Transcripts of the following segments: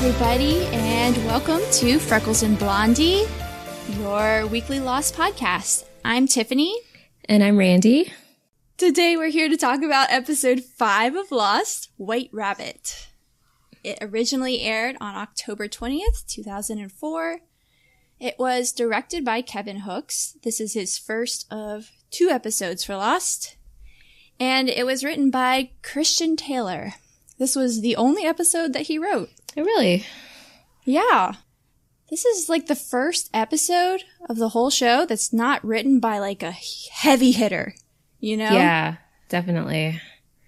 everybody, and welcome to Freckles and Blondie, your weekly Lost podcast. I'm Tiffany. And I'm Randi. Today we're here to talk about episode 5 of Lost, White Rabbit. It originally aired on October 20th, 2004. It was directed by Kevin Hooks. This is his first of 2 episodes for Lost. And it was written by Christian Taylor. This was the only episode that he wrote. Oh, really? Yeah. This is like the first episode of the whole show that's not written by like a heavy hitter, you know? Yeah, definitely.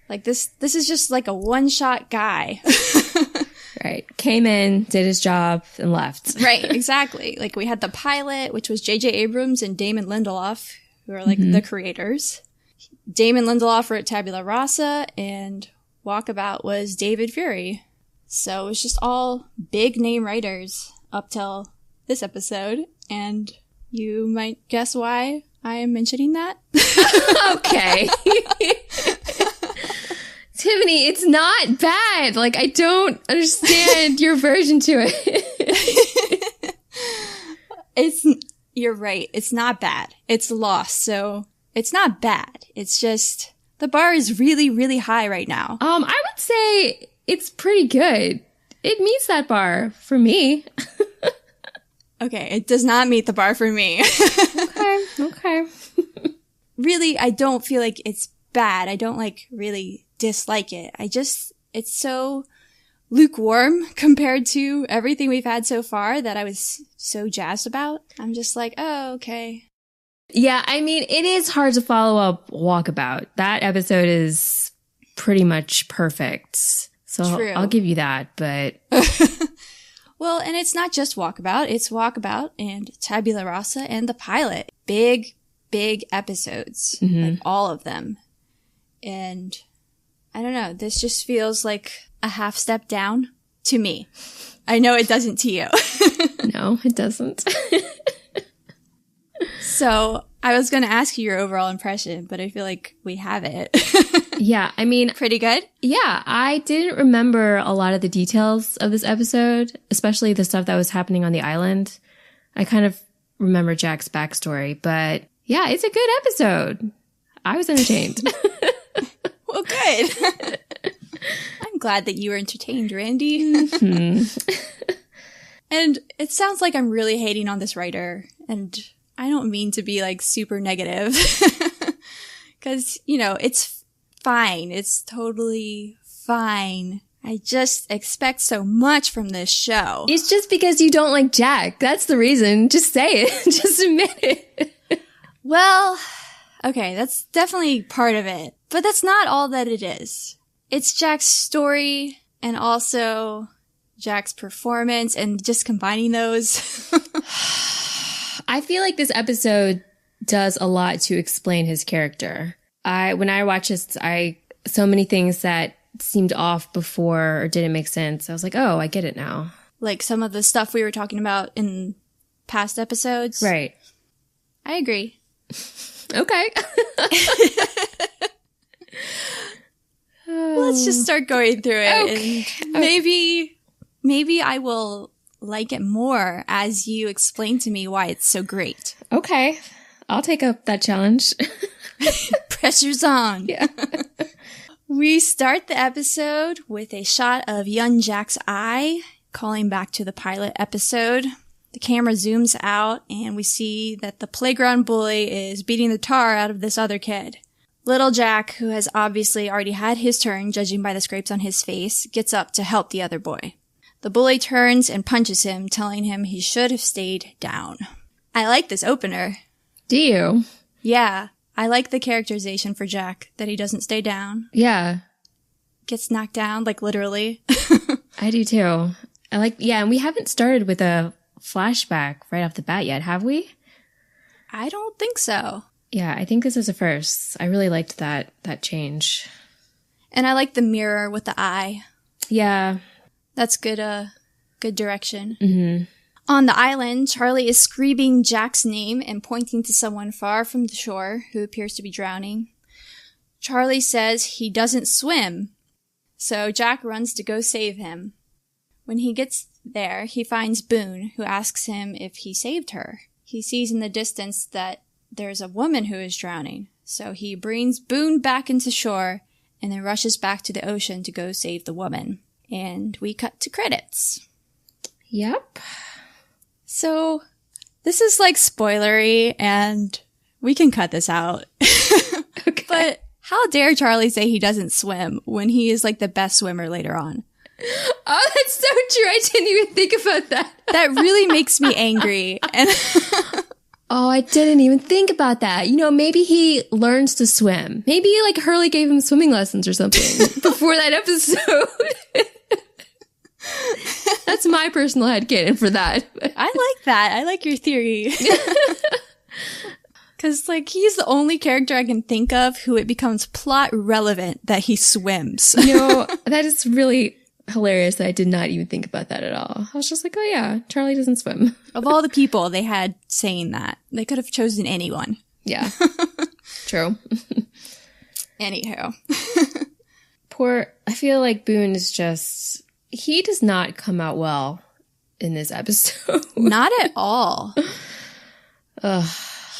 Like this is just like a one-shot guy. Right. Came in, did his job, and left. Right, exactly. Like we had the pilot, which was J.J. Abrams and Damon Lindelof, who are like the creators. Damon Lindelof wrote Tabula Rasa, and Walkabout was David Fury. So it was just all big name writers up till this episode, and you might guess why I am mentioning that. Okay. Tiffany, it's not bad. Like, I don't understand your version to it. You're right. It's not bad. It's Lost, so it's not bad. It's just, the bar is really, really high right now. I would say it's pretty good. It meets that bar for me. Okay, it does not meet the bar for me. Okay. Really, I don't feel like it's bad. I don't like really dislike it. It's so lukewarm compared to everything we've had so far that I was so jazzed about. I'm just like, oh, okay. Yeah, I mean, it is hard to follow up Walkabout. That episode is pretty much perfect. So True. I'll give you that, but... Well, and it's not just Walkabout. It's Walkabout and Tabula Rasa and the pilot. Big episodes. Like all of them. And I don't know. This just feels like a half step down to me. I know it doesn't to you. No, it doesn't. So I was going to ask you your overall impression, but I feel like we have it. Yeah, I mean... Pretty good? Yeah, I didn't remember a lot of the details of this episode, especially the stuff that was happening on the island. I kind of remember Jack's backstory, but yeah, it's a good episode. I was entertained. Well, good. I'm glad that you were entertained, Randi. And it sounds like I'm really hating on this writer, and I don't mean to be like super negative. Because, you know, it's fine. It's totally fine. I just expect so much from this show. It's just because you don't like Jack. That's the reason. Just say it. Just admit it. Well, okay, that's definitely part of it. But that's not all that it is. It's Jack's story and also Jack's performance and just combining those. I feel like this episode does a lot to explain his character. When I watched this, so many things that seemed off before or didn't make sense. I was like, oh, I get it now. Like some of the stuff we were talking about in past episodes. Right. I agree. Okay. Let's just start going through it. Okay. And maybe I will like it more as you explain to me why it's so great. Okay. I'll take up that challenge. Pressure's on. Yeah. We start the episode with a shot of young Jack's eye, calling back to the pilot episode. The camera zooms out and we see that the playground bully is beating the tar out of this other kid. Little Jack, who has obviously already had his turn, judging by the scrapes on his face, gets up to help the other boy. The bully turns and punches him, telling him he should have stayed down. I like this opener. Do you? Yeah. I like the characterization for Jack, that he doesn't stay down. Yeah. Gets knocked down, like literally. I do too. And we haven't started with a flashback right off the bat yet, have we? I don't think so. Yeah, I think this is a first. I really liked that change. And I like the mirror with the eye. Yeah. That's good direction. Mm-hmm. On the island, Charlie is screaming Jack's name and pointing to someone far from the shore who appears to be drowning. Charlie says he doesn't swim, so Jack runs to go save him. When he gets there, he finds Boone, who asks him if he saved her. He sees in the distance that there's a woman who is drowning, so he brings Boone back into shore and then rushes back to the ocean to go save the woman. And we cut to credits. Yep. So, this is like spoilery, and we can cut this out. Okay. But how dare Charlie say he doesn't swim when he is like the best swimmer later on? Oh, that's so true. I didn't even think about that. That really makes me angry. And oh, I didn't even think about that. You know, maybe he learns to swim. Maybe like Hurley gave him swimming lessons or something before that episode. That's my personal headcanon for that. I like that. I like your theory. Because, like, he's the only character I can think of who it becomes plot relevant that he swims. No, that is really hilarious that I did not even think about that at all. I was just like, oh yeah, Charlie doesn't swim. Of all the people they had saying that, they could have chosen anyone. Yeah. True. Anywho. I feel like Boone is just, he does not come out well in this episode. Not at all. Ugh.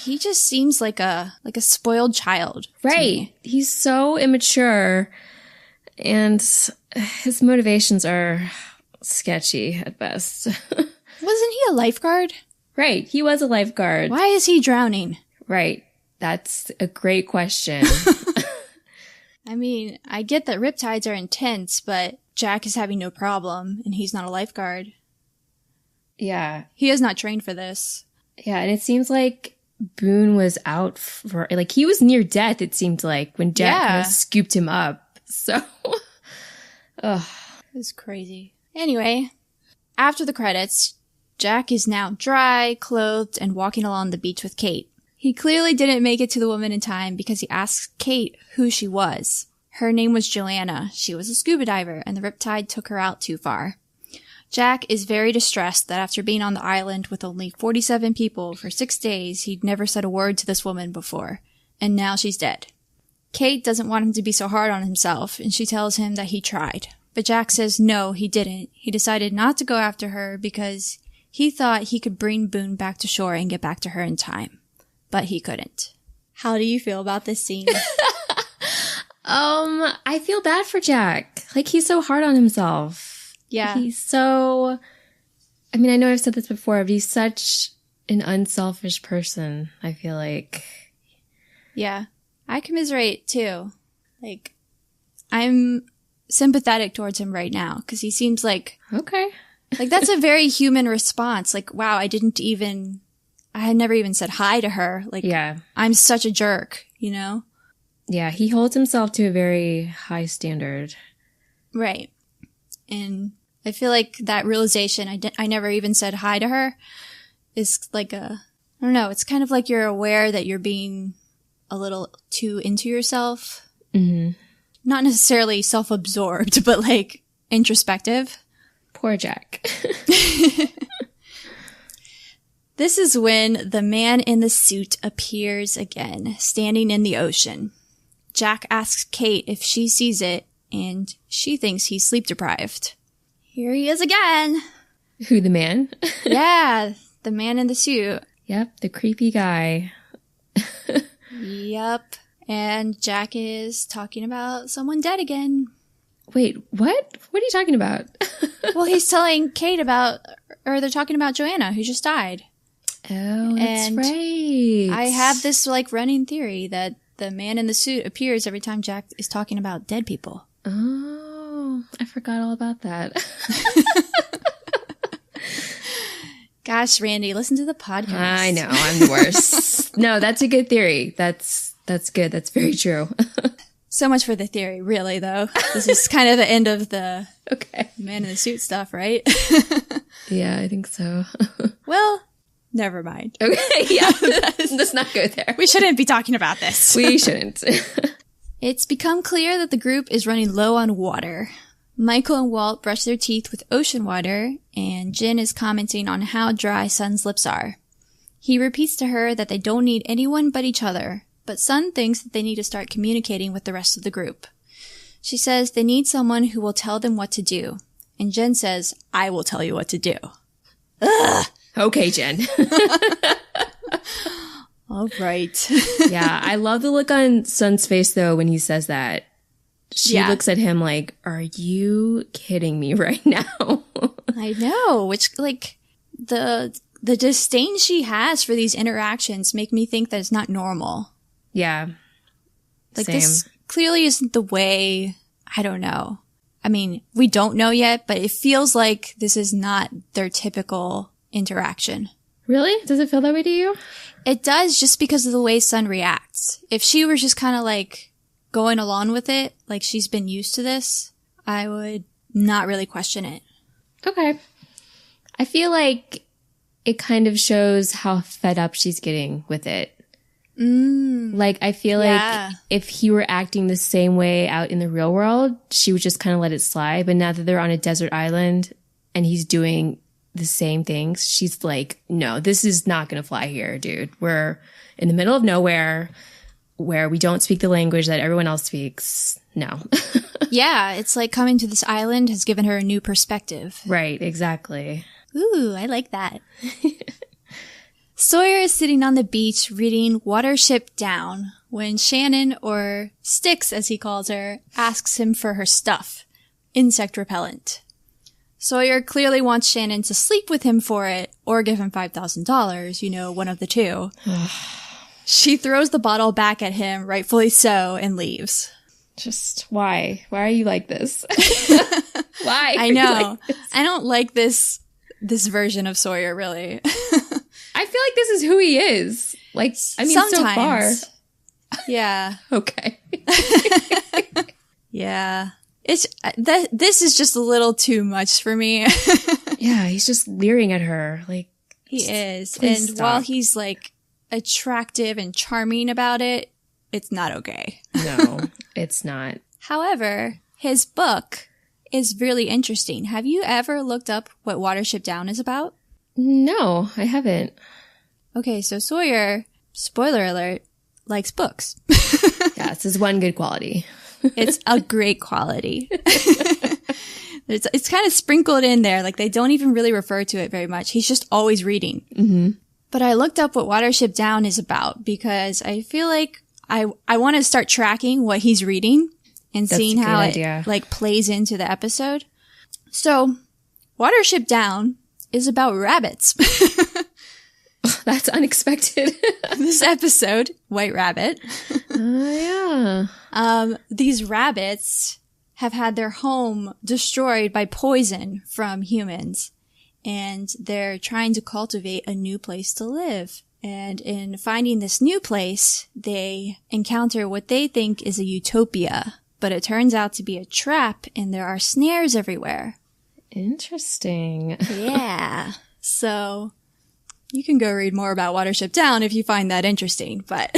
He just seems like a spoiled child. Right. He's so immature, and his motivations are sketchy at best. Wasn't he a lifeguard? Right. He was a lifeguard. Why is he drowning? Right. That's a great question. I mean, I get that riptides are intense, but Jack is having no problem, and he's not a lifeguard. Yeah. He is not trained for this. Yeah, and it seems like Boone was out for, like, he was near death, it seemed like, when Jack kind of scooped him up. So, ugh. It was crazy. Anyway, after the credits, Jack is now dry, clothed, and walking along the beach with Kate. He clearly didn't make it to the woman in time because he asked Kate who she was. Her name was Joanna. She was a scuba diver, and the riptide took her out too far. Jack is very distressed that after being on the island with only 47 people for 6 days, he'd never said a word to this woman before, and now she's dead. Kate doesn't want him to be so hard on himself, and she tells him that he tried. But Jack says no, he didn't. He decided not to go after her because he thought he could bring Boone back to shore and get back to her in time. But he couldn't. How do you feel about this scene? I feel bad for Jack. Like, he's so hard on himself. Yeah. He's so, I mean, I know I've said this before, but he's such an unselfish person, I feel like. Yeah. I commiserate, too. Like, I'm sympathetic towards him right now, because he seems like... Okay. Like, that's a very human response. Like, wow, I had never even said hi to her. Like, yeah. I'm such a jerk, you know? Yeah, he holds himself to a very high standard. Right. And I feel like that realization, I never even said hi to her, is like I don't know, it's kind of like you're aware that you're being a little too into yourself. Mm-hmm. Not necessarily self-absorbed, but like introspective. Poor Jack. This is when the man in the suit appears again, standing in the ocean. Jack asks Kate if she sees it, and she thinks he's sleep-deprived. Here he is again. Who, the man? Yeah, the man in the suit. Yep, the creepy guy. Yep. And Jack is talking about someone dead again. Wait, what? What are you talking about? Well, he's telling Kate they're talking about Joanna, who just died. Oh, that's right. I have this, like, running theory that the man in the suit appears every time Jack is talking about dead people. Oh, I forgot all about that. Gosh, Randy, listen to the podcast. I know, I'm the worst. No, that's a good theory. That's good. That's very true. So much for the theory, really, though. This is kind of the end of the man in the suit stuff, right? Yeah, I think so. Well, never mind. Okay, yeah, let's not go there. We shouldn't be talking about this. We shouldn't. It's become clear that the group is running low on water. Michael and Walt brush their teeth with ocean water, and Jen is commenting on how dry Sun's lips are. He repeats to her that they don't need anyone but each other, but Sun thinks that they need to start communicating with the rest of the group. She says they need someone who will tell them what to do, And Jen says, I will tell you what to do. Ugh. Okay, Jen. All right. Yeah, I love the look on Sun's face, though, when he says that. She looks at him like, are you kidding me right now? I know, which, like, the disdain she has for these interactions make me think that it's not normal. Yeah. Like, Same. this clearly isn't the way, I don't know. I mean, we don't know yet, but it feels like this is not their typical interaction. Really? Does it feel that way to you? It does, just because of the way Sun reacts. If she were just kind of like going along with it, like she's been used to this, I would not really question it. Okay. I feel like it kind of shows how fed up she's getting with it. Like, I feel like if he were acting the same way out in the real world, she would just kind of let it slide. But now that they're on a desert island and he's doing the same things, she's like, no, this is not going to fly here, dude. We're in the middle of nowhere where we don't speak the language that everyone else speaks. No. Yeah, it's like coming to this island has given her a new perspective. Right, exactly. Ooh, I like that. Sawyer is sitting on the beach reading Watership Down when Shannon, or Styx as he calls her, asks him for her stuff, insect repellent. Sawyer clearly wants Shannon to sleep with him for it or give him $5,000, you know, one of the two. She throws the bottle back at him, rightfully so, and leaves. Just why? Why are you like this? Why? I know. Like I don't like this version of Sawyer, really. I feel like this is who he is. Like, I mean, sometimes. So far. Yeah. Okay. Yeah. It's this is just a little too much for me. Yeah, he's just leering at her. Like, he is. And while he's like attractive and charming about it, it's not okay. No, it's not. However, his book is really interesting. Have you ever looked up what Watership Down is about? No, I haven't. Okay, so Sawyer, spoiler alert, likes books. Yeah, it's his one good quality. It's a great quality. It's kind of sprinkled in there. Like, they don't even really refer to it very much. He's just always reading. Mm-hmm. But I looked up what Watership Down is about because I feel like I want to start tracking what he's reading and seeing how it like plays into the episode. So, Watership Down is about rabbits. That's unexpected. This episode, White Rabbit. Yeah. These rabbits have had their home destroyed by poison from humans, and they're trying to cultivate a new place to live. And in finding this new place, they encounter what they think is a utopia, but it turns out to be a trap, and there are snares everywhere. Interesting. Yeah. So you can go read more about Watership Down if you find that interesting, but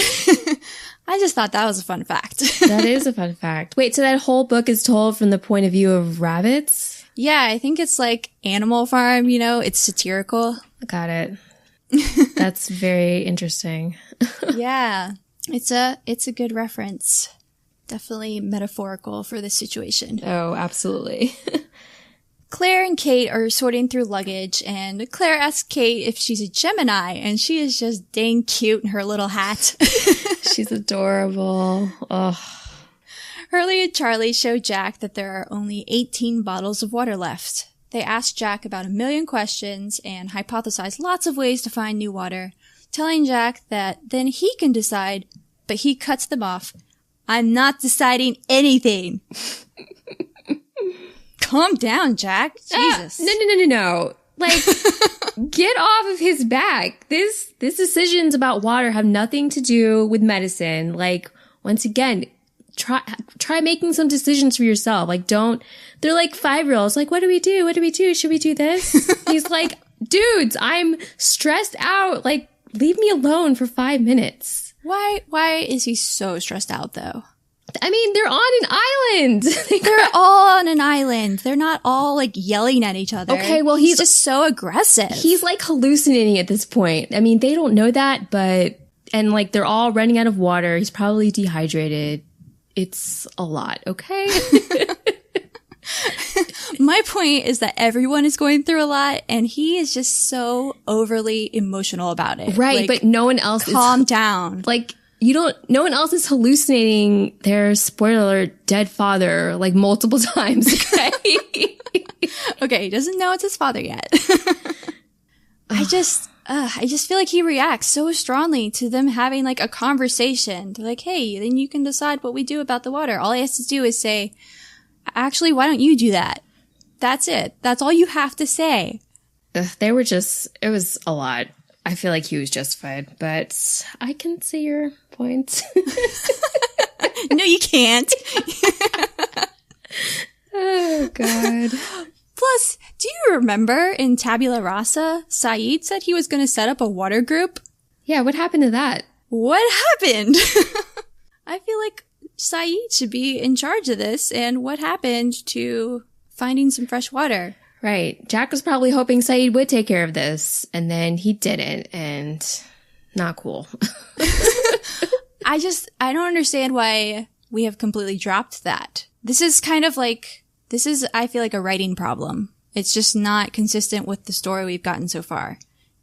I just thought that was a fun fact. That is a fun fact. Wait, so that whole book is told from the point of view of rabbits? Yeah, I think it's like Animal Farm, you know, it's satirical. Got it. That's very interesting. Yeah, it's a good reference. Definitely metaphorical for this situation. Oh, absolutely. Claire and Kate are sorting through luggage, and Claire asks Kate if she's a Gemini, and she is just dang cute in her little hat. She's adorable. Ugh. Hurley and Charlie show Jack that there are only 18 bottles of water left. They ask Jack about a million questions and hypothesize lots of ways to find new water, telling Jack that then he can decide, but he cuts them off. I'm not deciding anything. Calm down, Jack. Jesus. No. Like, get off of his back. This decisions about water have nothing to do with medicine. Like, once again, try making some decisions for yourself. Like, they're like 5-year-olds. Like, what do we do? What do we do? Should we do this? He's like, dudes, I'm stressed out. Like, leave me alone for 5 minutes. Why is he so stressed out, though? I mean, they're on an island. They're all on an island. They're not all like yelling at each other. Okay, well, he's just so aggressive. He's like hallucinating at this point. I mean, they don't know that, and like they're all running out of water. He's probably dehydrated. It's a lot, okay? my point is that everyone is going through a lot, and he is just so overly emotional about it. Right, but no one else calm down. Like, no one else is hallucinating their, spoiler alert, dead father, like, multiple times, okay? Okay, he doesn't know it's his father yet. I just feel like he reacts so strongly to them having, like, a conversation. They're like, hey, then you can decide what we do about the water. All he has to do is say, actually, why don't you do that? That's it. That's all you have to say. It was a lot. I feel like he was justified, but I can see your point. No, you can't. Oh, God. Plus, do you remember in Tabula Rasa, Saeed said he was going to set up a water group? Yeah, what happened to that? What happened? I feel like Saeed should be in charge of this, and what happened to finding some fresh water? Right. Jack was probably hoping Saeed would take care of this, and then he didn't, and not cool. I don't understand why we have completely dropped that. This is kind of like, I feel like a writing problem. It's just not consistent with the story we've gotten so far.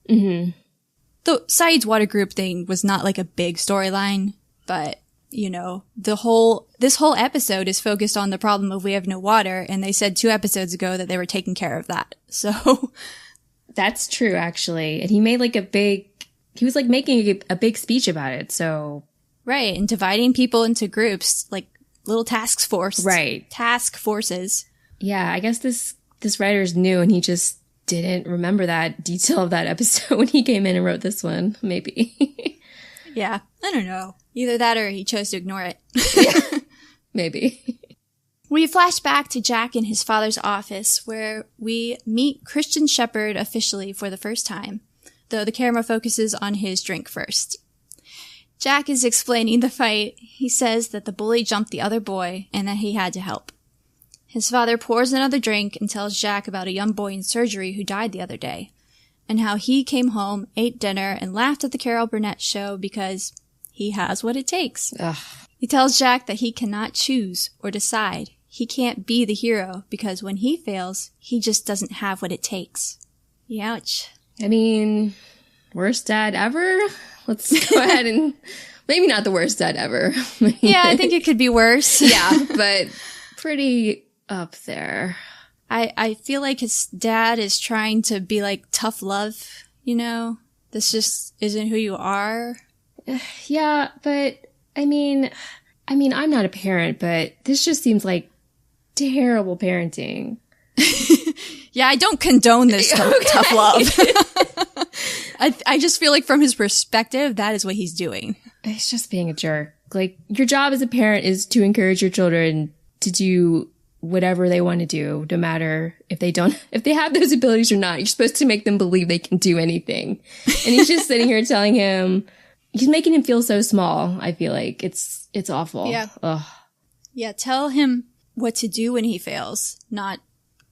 Mm-hmm. The Saeed's water group thing was not like a big storyline, but you know, this whole episode is focused on the problem of we have no water, and they said 2 episodes ago that they were taking care of that. So that's true, actually. And he made like he was like making a big speech about it. So right, and dividing people into groups, like little task forces. Yeah, I guess this writer's new, and he just didn't remember that detail of that episode when he came in and wrote this one. Maybe. Yeah, I don't know. Either that or he chose to ignore it. Yeah, maybe. We flash back to Jack in his father's office, where we meet Christian Shepherd officially for the first time, though the camera focuses on his drink first. Jack is explaining the fight. He says that the bully jumped the other boy and that he had to help. His father pours another drink and tells Jack about a young boy in surgery who died the other day, and how he came home, ate dinner, and laughed at the Carol Burnett show because he has what it takes. Ugh. He tells Jack that he cannot choose or decide. He can't be the hero because when he fails, he just doesn't have what it takes. Ouch. I mean, worst dad ever? Let's go ahead and... Maybe not the worst dad ever. Yeah, I think it could be worse. Yeah, but pretty up there. I feel like his dad is trying to be like tough love, you know? This just isn't who you are. Yeah, but I mean, I'm not a parent, but this just seems like terrible parenting. Yeah, I don't condone this tough love. I just feel like from his perspective, that is what he's doing. He's just being a jerk. Like, your job as a parent is to encourage your children to do whatever they want to do, no matter if they have those abilities or not. You're supposed to make them believe they can do anything. And he's just sitting here telling him, he's making him feel so small. I feel like it's awful. Yeah. Ugh. Yeah. Tell him what to do when he fails, not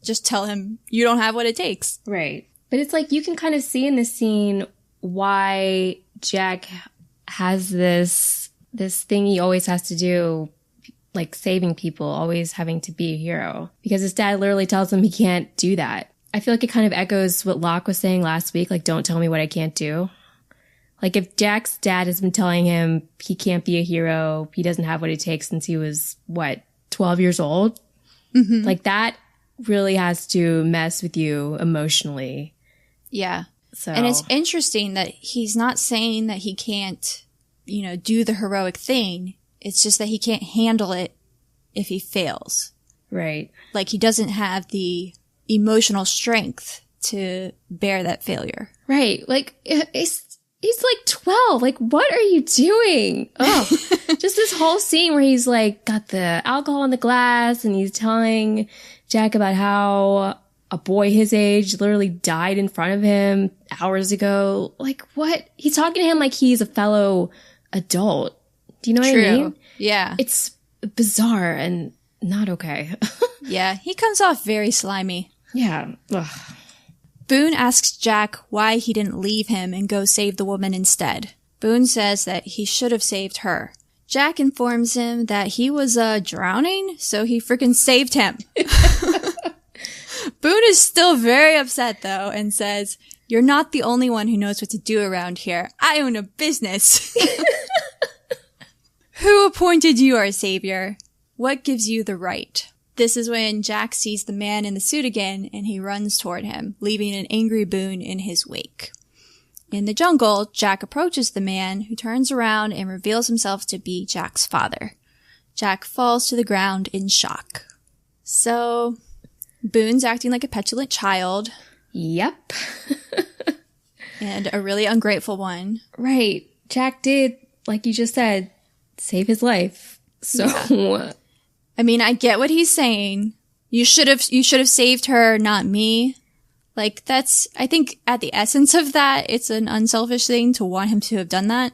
just tell him you don't have what it takes. Right. But it's like, you can kind of see in this scene why Jack has this thing he always has to do, like saving people, always having to be a hero, because his dad literally tells him he can't do that. I feel like it kind of echoes what Locke was saying last week, like, don't tell me what I can't do. Like, if Jack's dad has been telling him he can't be a hero, he doesn't have what it takes since he was, 12 years old? Mm-hmm. Like, that really has to mess with you emotionally. Yeah. So. And it's interesting that he's not saying that he can't, do the heroic thing. It's just that he can't handle it if he fails. Right. Like, he doesn't have the emotional strength to bear that failure. Right. Like, he's like 12. Like, what are you doing? Oh, just this whole scene where he's like got the alcohol in the glass and he's telling Jack about how a boy his age literally died in front of him hours ago. Like, what? He's talking to him like he's a fellow adult. Do you know what I mean? Yeah. It's bizarre and not okay. Yeah, he comes off very slimy. Yeah. Ugh. Boone asks Jack why he didn't leave him and go save the woman instead. Boone says that he should have saved her. Jack informs him that he was drowning, so he freaking saved him. Boone is still very upset, though, and says, "You're not the only one who knows what to do around here. I own a business." "Who appointed you our savior? What gives you the right?" This is when Jack sees the man in the suit again, and he runs toward him, leaving an angry Boone in his wake. In the jungle, Jack approaches the man, who turns around and reveals himself to be Jack's father. Jack falls to the ground in shock. So, Boone's acting like a petulant child. Yep. And a really ungrateful one. Right. Jack did, like you just said, save his life. So, yeah. I mean, I get what he's saying. You should have saved her, not me. Like, that's, I think at the essence of that, it's an unselfish thing to want him to have done that.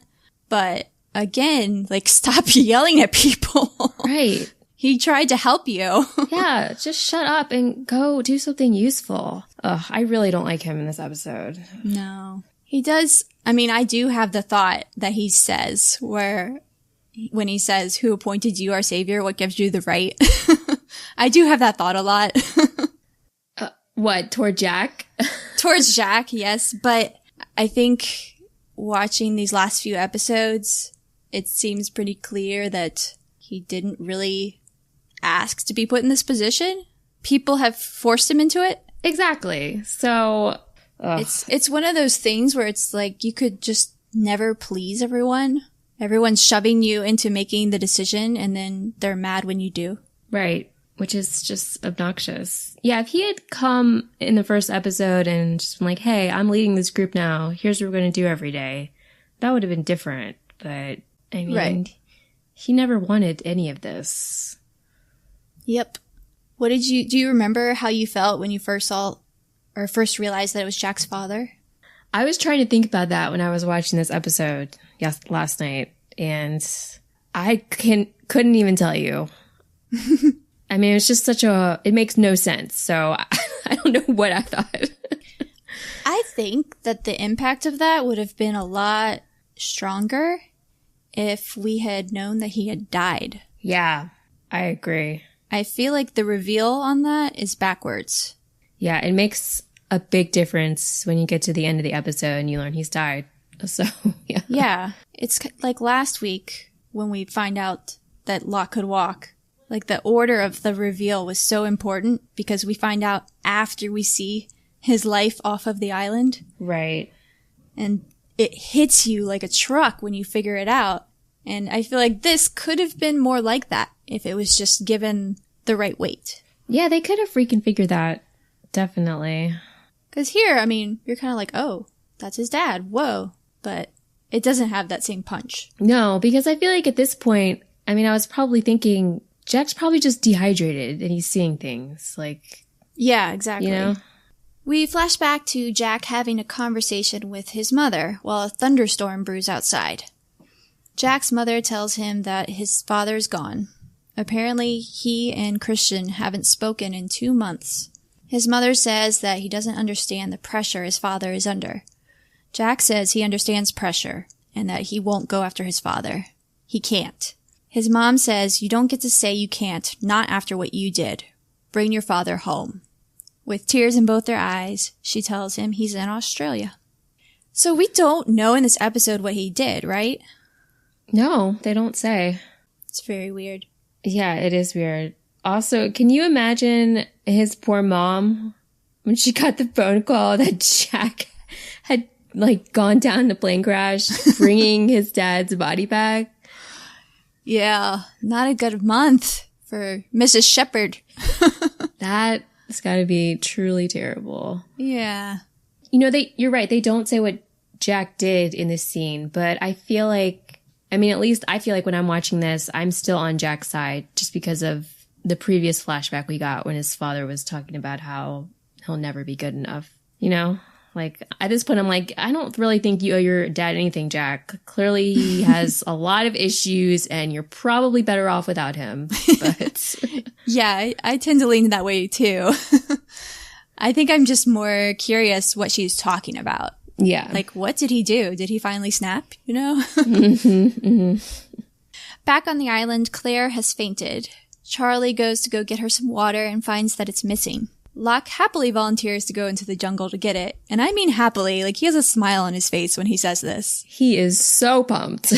But again, like, stop yelling at people. Right. He tried to help you. Yeah, just shut up and go do something useful. Ugh, I really don't like him in this episode. No. He does, I mean, I do have the thought that he says, when he says, "Who appointed you our savior? What gives you the right?" I do have that thought a lot. What, toward Jack? Towards Jack, yes. But I think watching these last few episodes, it seems pretty clear that he didn't really ask to be put in this position. People have forced him into it. Exactly. So, it's one of those things where it's like you could just never please everyone. Everyone's shoving you into making the decision, and then they're mad when you do. Right. Which is just obnoxious. Yeah, if he had come in the first episode and just been like, "Hey, I'm leading this group now. Here's what we're going to do every day," that would have been different. But, I mean, right. He never wanted any of this. Yep. Do you remember how you felt when you first realized that it was Jack's father? I was trying to think about that when I was watching this episode last night, and I couldn't even tell you. I mean, it's just it makes no sense. So I don't know what I thought. I think that the impact of that would have been a lot stronger if we had known that he had died. Yeah, I agree. I feel like the reveal on that is backwards. Yeah, it makes a big difference when you get to the end of the episode and you learn he's died. So, yeah. Yeah, it's like last week when we find out that Locke could walk. Like, the order of the reveal was so important because we find out after we see his life off of the island. Right. And it hits you like a truck when you figure it out. And I feel like this could have been more like that if it was just given the right weight. Yeah, they could have reconfigured that. Definitely. Because here, I mean, you're kind of like, oh, that's his dad. Whoa. But it doesn't have that same punch. No, because I feel like at this point, I mean, I was probably thinking Jack's probably just dehydrated and he's seeing things like... Yeah, exactly. You know? We flash back to Jack having a conversation with his mother while a thunderstorm brews outside. Jack's mother tells him that his father's gone. Apparently, he and Christian haven't spoken in 2 months. His mother says that he doesn't understand the pressure his father is under. Jack says he understands pressure and that he won't go after his father. He can't. His mom says, "You don't get to say you can't, not after what you did. Bring your father home." With tears in both their eyes, she tells him he's in Australia. So we don't know in this episode what he did, right? No, they don't say. It's very weird. Yeah, it is weird. Also, can you imagine his poor mom when she got the phone call that Jack had, like, gone down in a plane crash, bringing his dad's body back? Yeah, not a good month for Mrs. Shepherd. That's gotta be truly terrible. Yeah. You know, you're right, they don't say what Jack did in this scene, but I feel like, I mean, at least I feel like when I'm watching this, I'm still on Jack's side just because of the previous flashback we got when his father was talking about how he'll never be good enough, you know? Like, at this point, I'm like, I don't really think you owe your dad anything, Jack. Clearly, he has a lot of issues, and you're probably better off without him. But yeah, I tend to lean that way, too. I think I'm just more curious what she's talking about. Yeah. Like, what did he do? Did he finally snap, you know? Back on the island, Claire has fainted. Charlie goes to go get her some water and finds that it's missing. Locke happily volunteers to go into the jungle to get it. And I mean happily, like he has a smile on his face when he says this. He is so pumped.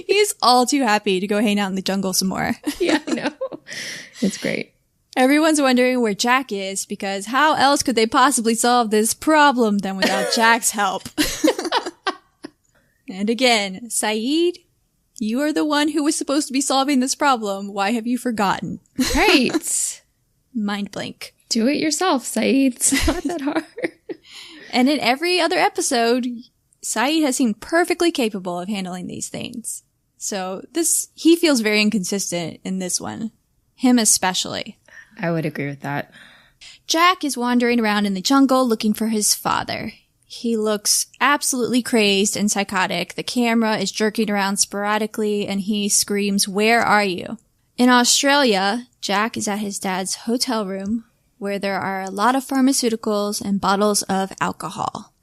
He's all too happy to go hang out in the jungle some more. Yeah, I know. It's great. Everyone's wondering where Jack is because how else could they possibly solve this problem than without Jack's help? And again, Saeed, you are the one who was supposed to be solving this problem. Why have you forgotten? Right. Mind blank. Do it yourself, Saeed. It's not that hard. And in every other episode, Saeed has seemed perfectly capable of handling these things. So he feels very inconsistent in this one. Him especially. I would agree with that. Jack is wandering around in the jungle looking for his father. He looks absolutely crazed and psychotic. The camera is jerking around sporadically and he screams, "Where are you?" In Australia, Jack is at his dad's hotel room where there are a lot of pharmaceuticals and bottles of alcohol.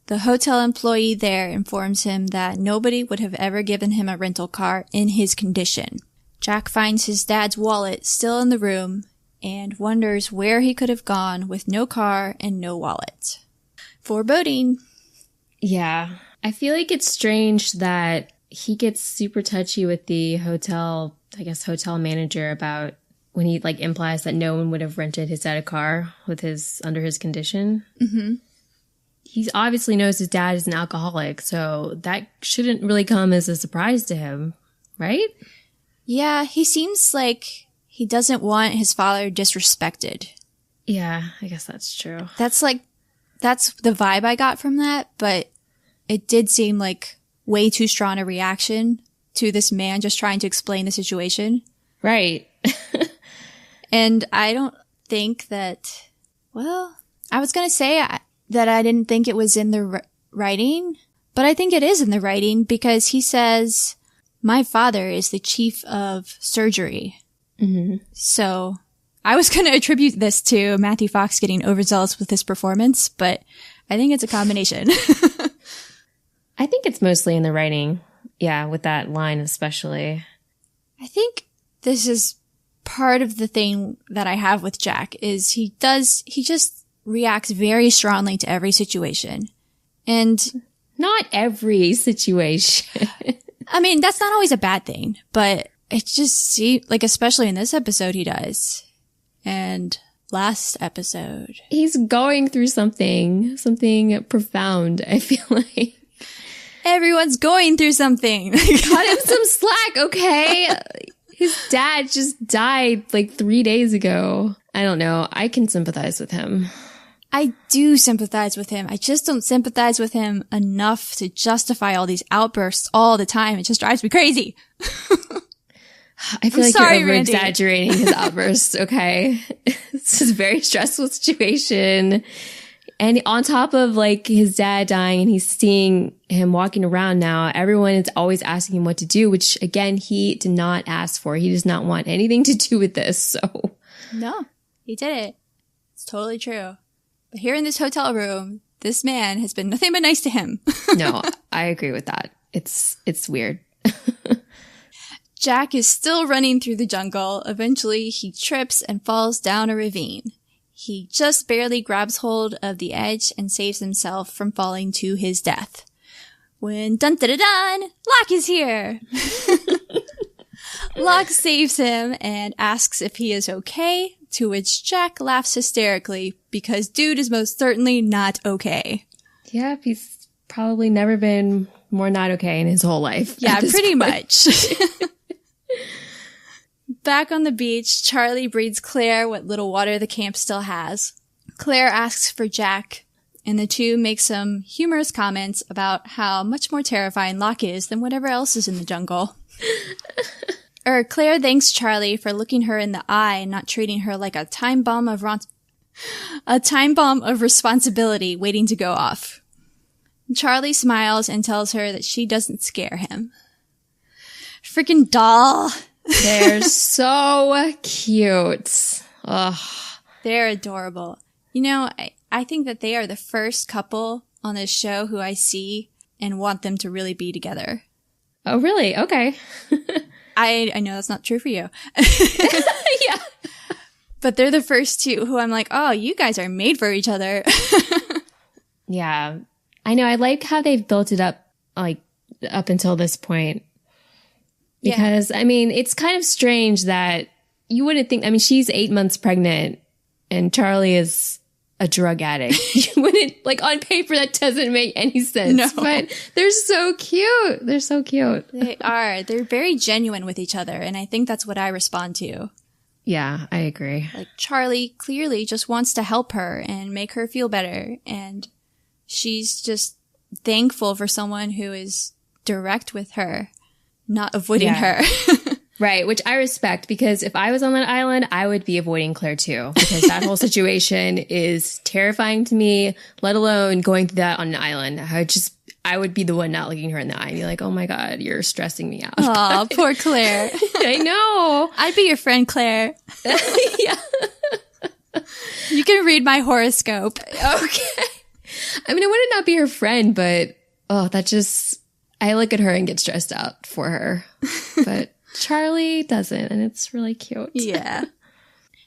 The hotel employee there informs him that nobody would have ever given him a rental car in his condition. Jack finds his dad's wallet still in the room and wonders where he could have gone with no car and no wallet. Foreboding. Yeah. I feel like it's strange that he gets super touchy with the hotel manager about when he implies that no one would have rented his dad a car under his condition. Mm-hmm. He obviously knows his dad is an alcoholic, so that shouldn't really come as a surprise to him, right? Yeah, he seems like he doesn't want his father disrespected. Yeah, I guess that's true. That's the vibe I got from that, but it did seem like way too strong a reaction to this man just trying to explain the situation. Right. And I don't think that, I was going to say that I didn't think it was in the writing, but I think it is in the writing because he says, "My father is the chief of surgery." Mm-hmm. So I was going to attribute this to Matthew Fox getting overzealous with his performance, but I think it's a combination. I think it's mostly in the writing. Yeah, with that line especially. I think this is part of the thing that I have with Jack is he just reacts very strongly to every situation. And not every situation. I mean, that's not always a bad thing, but it just seems like, especially in this episode, he does. And last episode. He's going through something profound, I feel like. Everyone's going through something. Cut him some slack, okay? His dad just died 3 days ago. I don't know. I can sympathize with him. I do sympathize with him. I just don't sympathize with him enough to justify all these outbursts all the time. It just drives me crazy. I feel you're over-exaggerating his outbursts, okay? It's just a very stressful situation. And on top of his dad dying and he's seeing him walking around now, everyone is always asking him what to do, which again, he did not ask for. He does not want anything to do with this, so. No, he did it. It's totally true. But here in this hotel room, this man has been nothing but nice to him. No, I agree with that. It's weird. Jack is still running through the jungle. Eventually, he trips and falls down a ravine. He just barely grabs hold of the edge and saves himself from falling to his death. When dun-da-da-dun, Locke is here! Locke saves him and asks if he is okay, to which Jack laughs hysterically because dude is most certainly not okay. Yeah, he's probably never been more not okay in his whole life. Yeah, pretty much. Back on the beach, Charlie breeds Claire what little water the camp still has. Claire asks for Jack, and the two make some humorous comments about how much more terrifying Locke is than whatever else is in the jungle. Claire thanks Charlie for looking her in the eye and not treating her like a time bomb of responsibility waiting to go off. Charlie smiles and tells her that she doesn't scare him. Freaking doll. They're so cute. Ugh. They're adorable. You know, I think that they are the first couple on this show who I see and want them to really be together. Oh, really? Okay. I know that's not true for you. Yeah. But they're the first two who I'm like, oh, you guys are made for each other. Yeah. I know. I like how they've built it up, like, up until this point. Because, I mean, it's kind of strange that you wouldn't think, I mean, she's 8 months pregnant and Charlie is a drug addict. You wouldn't, like, on paper, that doesn't make any sense. No. But they're so cute. They're so cute. They are. They're very genuine with each other. And I think that's what I respond to. Yeah, I agree. Like, Charlie clearly just wants to help her and make her feel better. And she's just thankful for someone who is direct with her, not avoiding her. Right, which I respect, because if I was on that island, I would be avoiding Claire too, because that whole situation is terrifying to me, let alone going through that on an island. I would be the one not looking her in the eye and be like, oh my God, you're stressing me out. Oh, poor Claire. I know. I'd be your friend, Claire. Yeah. You can read my horoscope. Okay. I mean, I wouldn't not be her friend, but I look at her and get stressed out for her. But Charlie doesn't, and it's really cute. Yeah.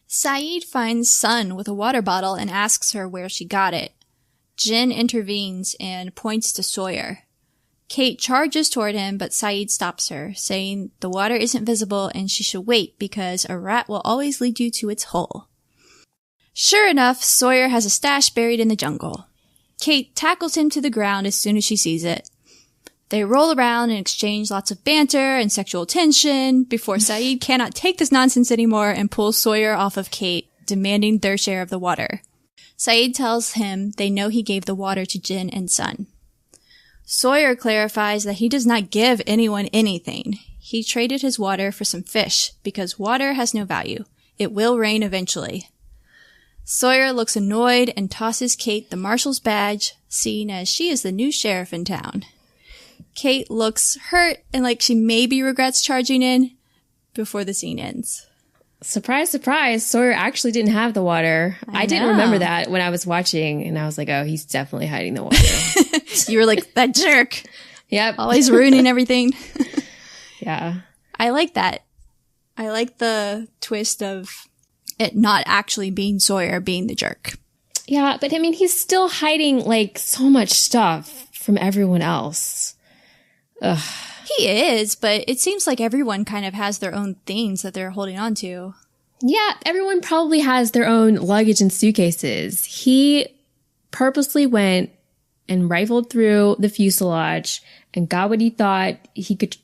Saeed finds Sun with a water bottle and asks her where she got it. Jin intervenes and points to Sawyer. Kate charges toward him, but Saeed stops her, saying the water isn't visible and she should wait because a rat will always lead you to its hole. Sure enough, Sawyer has a stash buried in the jungle. Kate tackles him to the ground as soon as she sees it. They roll around and exchange lots of banter and sexual tension before Saeed cannot take this nonsense anymore and pulls Sawyer off of Kate, demanding their share of the water. Saeed tells him they know he gave the water to Jin and Sun. Sawyer clarifies that he does not give anyone anything. He traded his water for some fish because water has no value. It will rain eventually. Sawyer looks annoyed and tosses Kate the marshal's badge, seeing as she is the new sheriff in town. Kate looks hurt and like she maybe regrets charging in before the scene ends. Surprise, surprise. Sawyer actually didn't have the water. I didn't remember that when I was watching, and I was like, oh, he's definitely hiding the water. You were like, that jerk. Yep. Always ruining everything. Yeah. I like that. I like the twist of it not actually being Sawyer being the jerk. Yeah, but I mean, he's still hiding like so much stuff from everyone else. Ugh. He is, but it seems like everyone kind of has their own things that they're holding on to. Yeah, everyone probably has their own luggage and suitcases. He purposely went and rifled through the fuselage and got what he thought he could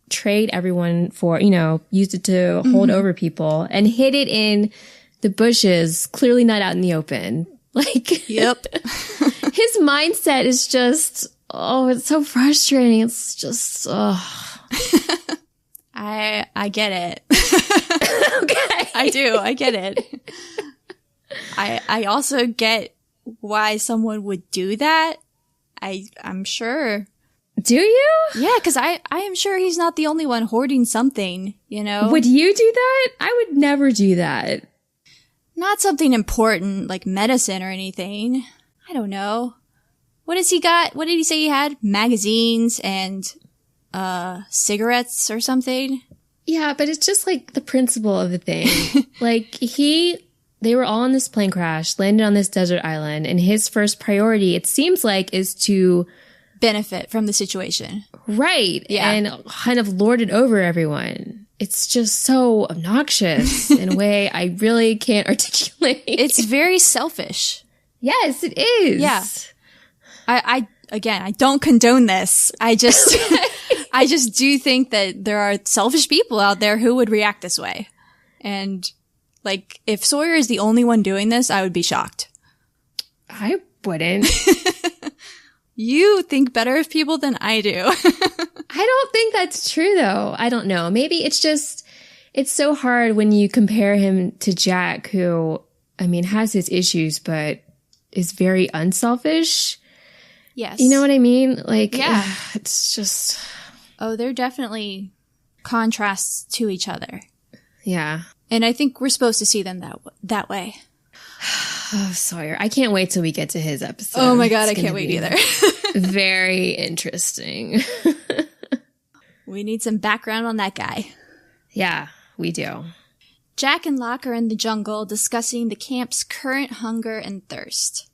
trade everyone for, used it to hold over people and hid it in the bushes, clearly not out in the open. Like, yep. His mindset is just, it's so frustrating. It's just, I get it. Okay. I do. I get it. I also get why someone would do that. I'm sure. Do you? Yeah, because I am sure he's not the only one hoarding something, Would you do that? I would never do that. Not something important like medicine or anything. I don't know. What has he got? What did he say he had? Magazines and cigarettes or something? Yeah, but it's just like the principle of the thing. Like they were all in this plane crash, landed on this desert island, and his first priority, it seems like, is to benefit from the situation. Right. Yeah. And kind of lord it over everyone. It's just so obnoxious in a way I really can't articulate. It's very selfish. Yes, it is. Yeah. I don't condone this. I just do think that there are selfish people out there who would react this way. And like, if Sawyer is the only one doing this, I would be shocked. I wouldn't. You think better of people than I do. I don't think that's true, though. I don't know. Maybe it's so hard when you compare him to Jack, who, I mean, has his issues, but is very unselfish. Yes. You know what I mean? Like, yeah. It's just... Oh, they're definitely contrasts to each other. Yeah. And I think we're supposed to see them that way. Oh, Sawyer. I can't wait till we get to his episode. Oh my God, I can't wait either. Very interesting. We need some background on that guy. Yeah, we do. Jack and Locke are in the jungle discussing the camp's current hunger and thirst.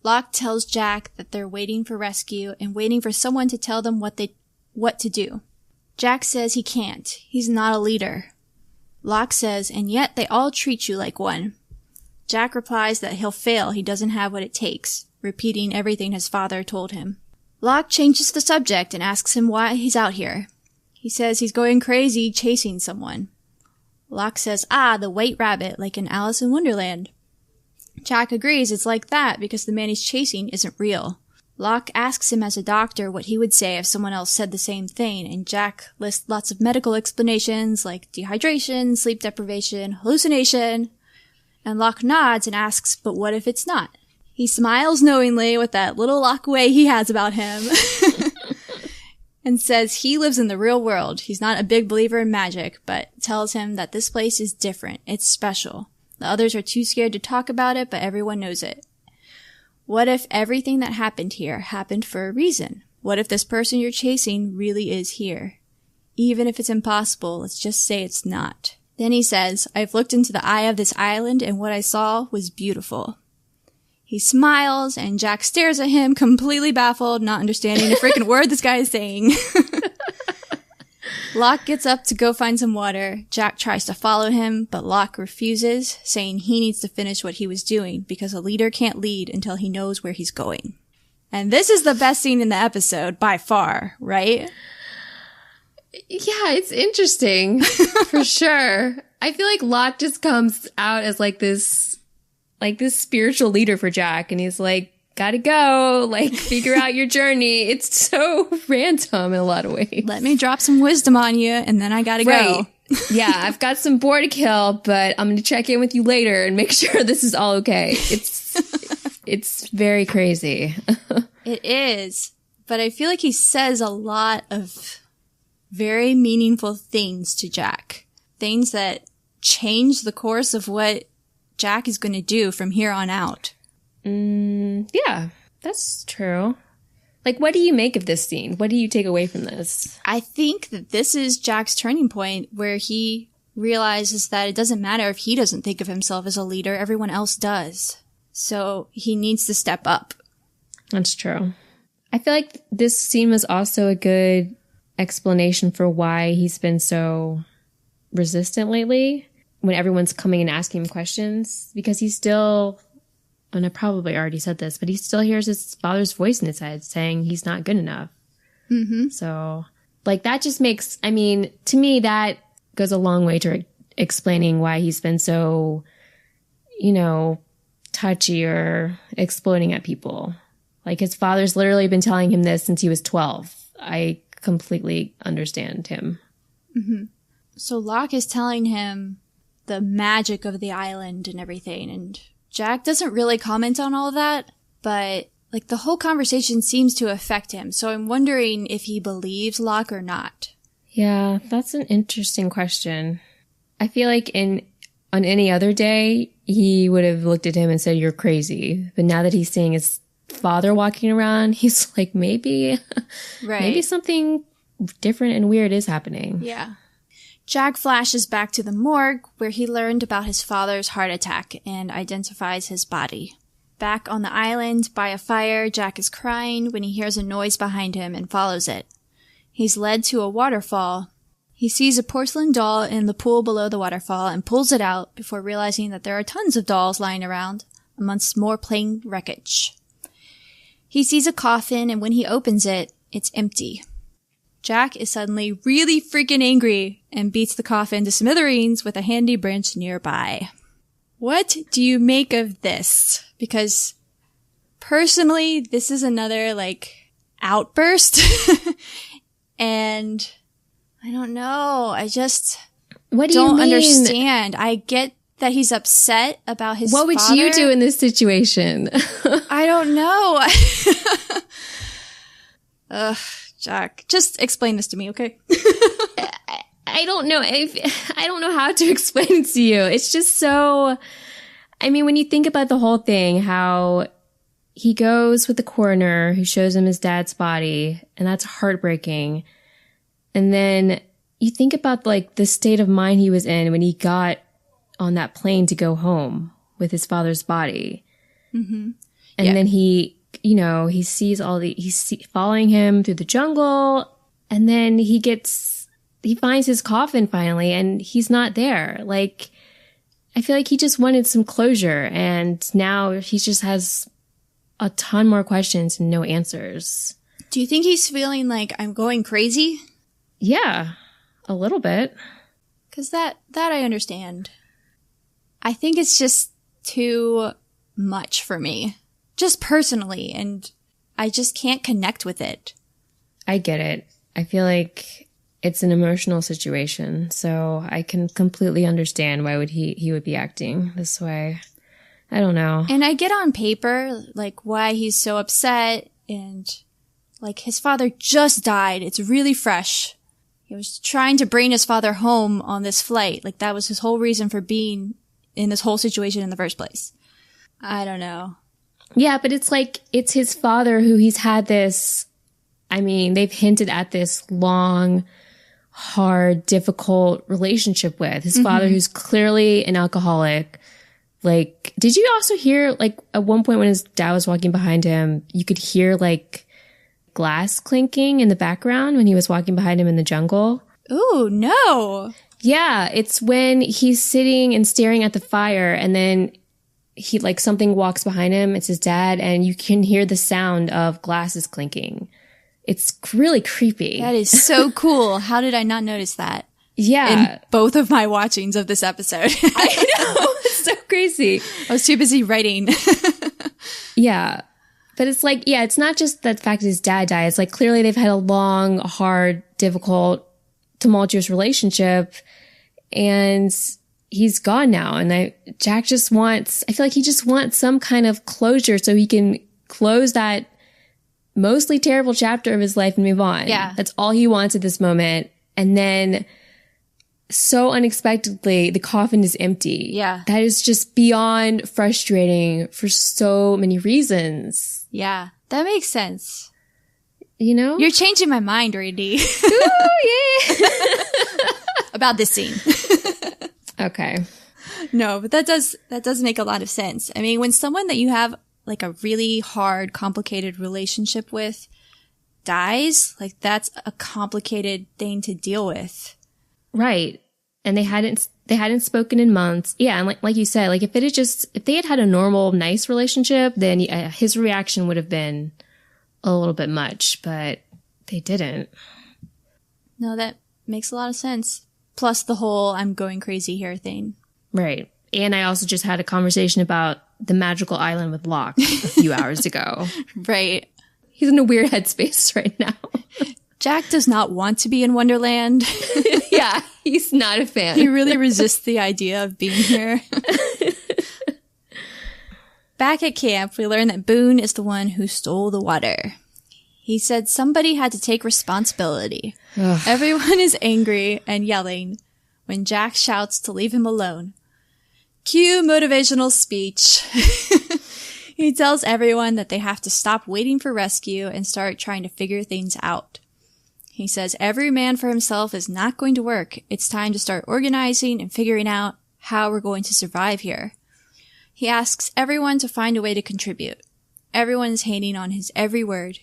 Locke tells Jack that they're waiting for rescue and waiting for someone to tell them what to do. Jack says he can't. He's not a leader. Locke says, and yet they all treat you like one. Jack replies that he'll fail. He doesn't have what it takes, repeating everything his father told him. Locke changes the subject and asks him why he's out here. He says he's going crazy chasing someone. Locke says, the white rabbit, like in Alice in Wonderland. Jack agrees it's like that because the man he's chasing isn't real. Locke asks him as a doctor what he would say if someone else said the same thing, and Jack lists lots of medical explanations like dehydration, sleep deprivation, hallucination. And Locke nods and asks, but what if it's not? He smiles knowingly with that little Locke way he has about him. And says he lives in the real world. He's not a big believer in magic, but tells him that this place is different. It's special. The others are too scared to talk about it, but everyone knows it. What if everything that happened here happened for a reason? What if this person you're chasing really is here? Even if it's impossible, let's just say it's not. Then he says, I've looked into the eye of this island and what I saw was beautiful. He smiles, and Jack stares at him, completely baffled, not understanding a freaking word this guy is saying. Locke gets up to go find some water. Jack tries to follow him, but Locke refuses, saying he needs to finish what he was doing because a leader can't lead until he knows where he's going. And this is the best scene in the episode, by far, right? Yeah, it's interesting, for sure. I feel like Locke just comes out as this spiritual leader for Jack, and he's like, gotta go, figure out your journey. It's so random in a lot of ways. Let me drop some wisdom on you, and then I gotta go. Yeah, I've got some boar to kill, but I'm gonna check in with you later and make sure this is all okay. It's very crazy. It is, but I feel like he says a lot of very meaningful things to Jack. Things that change the course of what Jack is going to do from here on out. Yeah, that's true. What do you make of this scene? What do you take away from this? I think that this is Jack's turning point where he realizes that it doesn't matter if he doesn't think of himself as a leader, everyone else does. So he needs to step up. That's true. I feel like this scene was also a good explanation for why he's been so resistant lately when everyone's coming and asking him questions, because he's still, and I probably already said this, but he still hears his father's voice in his head saying he's not good enough. Mm-hmm. So that just makes, to me, that goes a long way to explaining why he's been so, touchy or exploding at people. His father's literally been telling him this since he was 12. I completely understand him. Mm-hmm. So Locke is telling him the magic of the island and everything, and Jack doesn't really comment on all of that, but the whole conversation seems to affect him, so I'm wondering if he believes Locke or not. Yeah, that's an interesting question. I feel like on any other day, he would have looked at him and said, you're crazy. But now that he's seeing his father walking around, he's like, maybe something different and weird is happening. Yeah. Jack flashes back to the morgue where he learned about his father's heart attack and identifies his body. Back on the island by a fire, Jack is crying when he hears a noise behind him and follows it. He's led to a waterfall. He sees a porcelain doll in the pool below the waterfall and pulls it out before realizing that there are tons of dolls lying around amongst more plain wreckage. He sees a coffin, and when he opens it, it's empty. Jack is suddenly really freaking angry and beats the coffin to smithereens with a handy branch nearby. What do you make of this? Because personally, this is another outburst. And I don't know. I just don't understand. I get that he's upset about his father. What would you do in this situation? I don't know. Ugh, Jack, just explain this to me, okay? I don't know. I don't know how to explain it to you. It's just so, when you think about the whole thing, how he goes with the coroner who shows him his dad's body, and that's heartbreaking. And then you think about the state of mind he was in when he got on that plane to go home with his father's body. Mm-hmm. And then he sees he's following him through the jungle, and then he finds his coffin finally, and he's not there. Like, I feel like he just wanted some closure, and now he just has a ton more questions and no answers. Do you think he's feeling like I'm going crazy? Yeah, a little bit. Because that I understand. I think it's just too much for me. Just personally, and I just can't connect with it. I get it. I feel like it's an emotional situation, so I can completely understand why he would be acting this way. I don't know. And I get on paper, like, why he's so upset, and, like, his father just died. It's really fresh. He was trying to bring his father home on this flight. Like, that was his whole reason for being in this whole situation in the first place. I don't know. Yeah, but it's like, it's his father who he's had this, I mean, they've hinted at this long, hard, difficult relationship with. His father who's clearly an alcoholic. Like, did you also hear, like, at one point when his dad was walking behind him, you could hear, like, glass clinking in the background when he was walking behind him in the jungle? Ooh, no. Yeah, it's when he's sitting and staring at the fire, and then he, like, something walks behind him. It's his dad, and you can hear the sound of glasses clinking. It's really creepy. That is so cool. How did I not notice that? Yeah. In both of my watchings of this episode. I know. It's so crazy. I was too busy writing. Yeah. But it's like, yeah, it's not just the fact that his dad died. It's like, clearly they've had a long, hard, difficult, tumultuous relationship, and he's gone now. And Jack just wants, I feel like he just wants some kind of closure so he can close that mostly terrible chapter of his life and move on. Yeah. That's all he wants at this moment. And then so unexpectedly, the coffin is empty. Yeah. That is just beyond frustrating for so many reasons. Yeah, that makes sense. You know? You're changing my mind, Randy. Ooh, yeah. About this scene. Okay. No, but that does make a lot of sense. I mean, when someone that you have like a really hard, complicated relationship with dies, like, that's a complicated thing to deal with. Right. And they hadn't spoken in months. Yeah. And like you said, like, if they had a normal, nice relationship, then his reaction would have been a little bit much, but they didn't. No, that makes a lot of sense. Plus the whole I'm going crazy here thing. Right. And I also just had a conversation about the magical island with Locke a few hours ago. Right. He's in a weird headspace right now. Jack does not want to be in Wonderland. Yeah, he's not a fan. He really resists the idea of being here. Back at camp, we learn that Boone is the one who stole the water. He said somebody had to take responsibility. Ugh. Everyone is angry and yelling when Jack shouts to leave him alone. Cue motivational speech. He tells everyone that they have to stop waiting for rescue and start trying to figure things out. He says every man for himself is not going to work. It's time to start organizing and figuring out how we're going to survive here. He asks everyone to find a way to contribute. Everyone is hanging on his every word.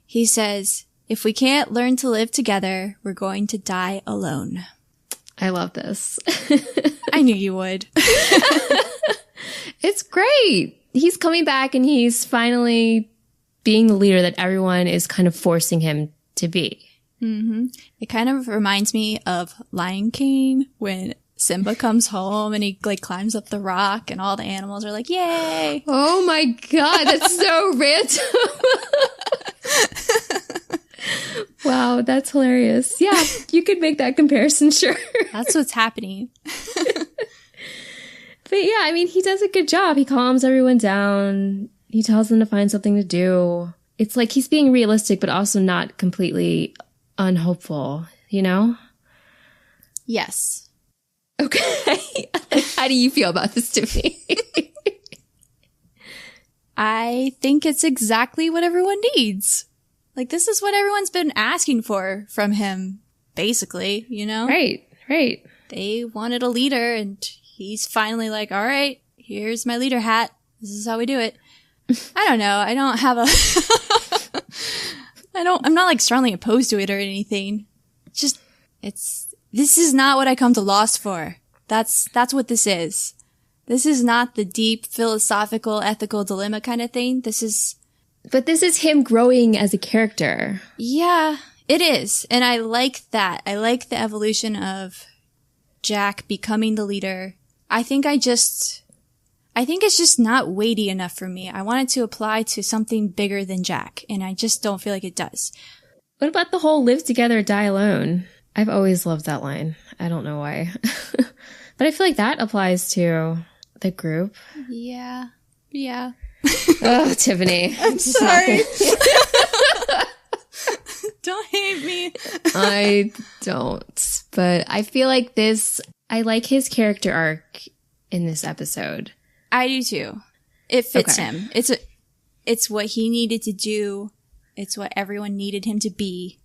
He says, if we can't learn to live together, we're going to die alone. I love this. I knew you would. It's great. He's coming back and he's finally being the leader that everyone is kind of forcing him to be. Mm-hmm. It kind of reminds me of Lion King when Simba comes home and he like climbs up the rock and all the animals are like, yay. Oh my God. That's so random. Wow. That's hilarious. Yeah. You could make that comparison. Sure. That's what's happening. But yeah, I mean, he does a good job. He calms everyone down. He tells them to find something to do. It's like he's being realistic, but also not completely unhopeful, you know? Yes. Okay. How do you feel about this, Tiffany? I think it's exactly what everyone needs. Like, this is what everyone's been asking for from him, basically, you know? Right, right. They wanted a leader, and he's finally like, all right, here's my leader hat. This is how we do it. I don't know. I don't have I'm not like strongly opposed to it or anything. This is not what I come to Lost for. That's what this is. This is not the deep philosophical, ethical dilemma kind of thing. But this is him growing as a character. Yeah, it is. And I like that. I like the evolution of Jack becoming the leader. I think it's just not weighty enough for me. I want it to apply to something bigger than Jack, and I just don't feel like it does. What about the whole live together, die alone? I've always loved that line. I don't know why. But I feel like that applies to the group. Yeah. Oh, Tiffany. I'm sorry. Don't hate me. I don't. But I feel like I like his character arc in this episode. I do too. It fits him. It's what he needed to do. It's what everyone needed him to be.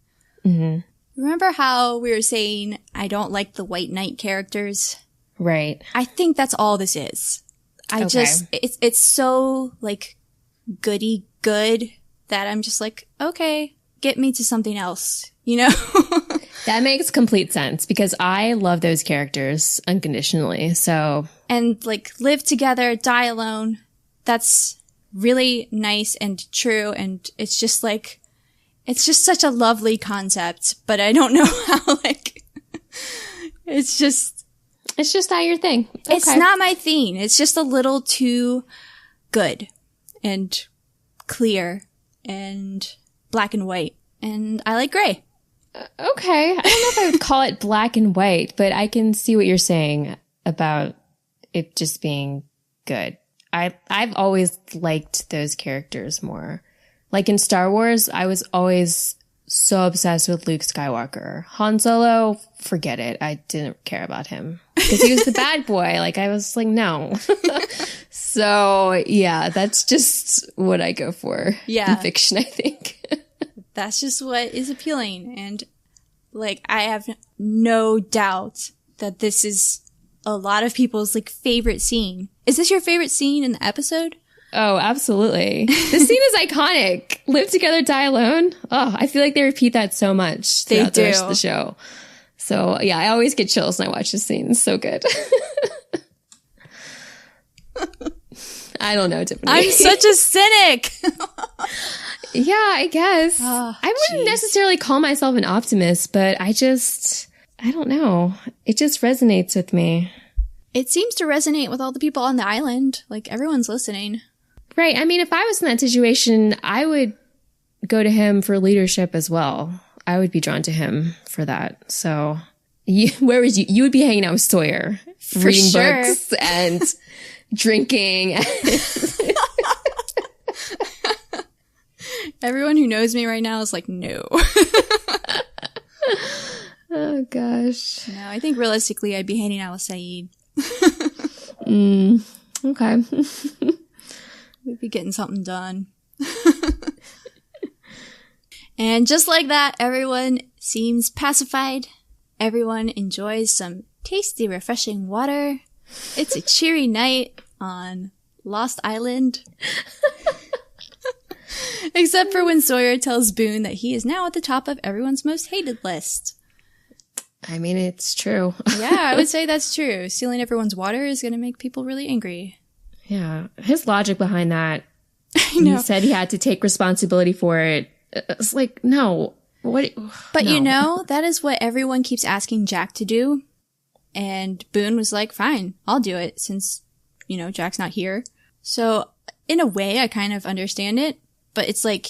Mm-hmm. Remember how we were saying, I don't like the White Knight characters? Right. I think that's all this is. It's so like goody good that I'm just like, okay, get me to something else, you know? That makes complete sense because I love those characters unconditionally. So, and like live together, die alone. That's really nice and true. And it's just such a lovely concept, but I don't know how it's just not your thing. Okay. It's not my thing. It's just a little too good and clear and black and white. And I like gray. Okay. I don't know if I would call it black and white, but I can see what you're saying about it just being good. I've always liked those characters more. Like in Star Wars, I was always so obsessed with Luke Skywalker. Han Solo, forget it. I didn't care about him because he was the bad boy. Like I was like, no. So yeah, that's just what I go for in fiction, I think. That's just what is appealing. And like, I have no doubt that this is a lot of people's like favorite scene. Is this your favorite scene in the episode? Oh, absolutely. This scene is iconic. Live together, die alone. Oh, I feel like they repeat that so much throughout the rest of the show. So yeah, I always get chills when I watch this scene. It's so good. I don't know, Tiffany. I'm such a cynic. Yeah, I guess. Oh, I wouldn't necessarily call myself an optimist, but I don't know. It just resonates with me. It seems to resonate with all the people on the island. Like, everyone's listening. Right. I mean, if I was in that situation, I would go to him for leadership as well. I would be drawn to him for that. So, where would you? You would be hanging out with Sawyer, reading books and drinking. Everyone who knows me right now is like, no. Oh, gosh. No, I think realistically I'd be hanging out with Saeed. Okay. We'd be getting something done. And just like that, everyone seems pacified. Everyone enjoys some tasty, refreshing water. It's a cheery night on Lost Island. Except for when Sawyer tells Boone that he is now at the top of everyone's most hated list. I mean, it's true. Yeah, I would say that's true. Stealing everyone's water is going to make people really angry. Yeah. His logic behind that, I know. He said he had to take responsibility for it. It's like, no. What? But no. you know, that is what everyone keeps asking Jack to do. And Boone was like, fine, I'll do it since, you know, Jack's not here. So in a way, I kind of understand it. But it's like,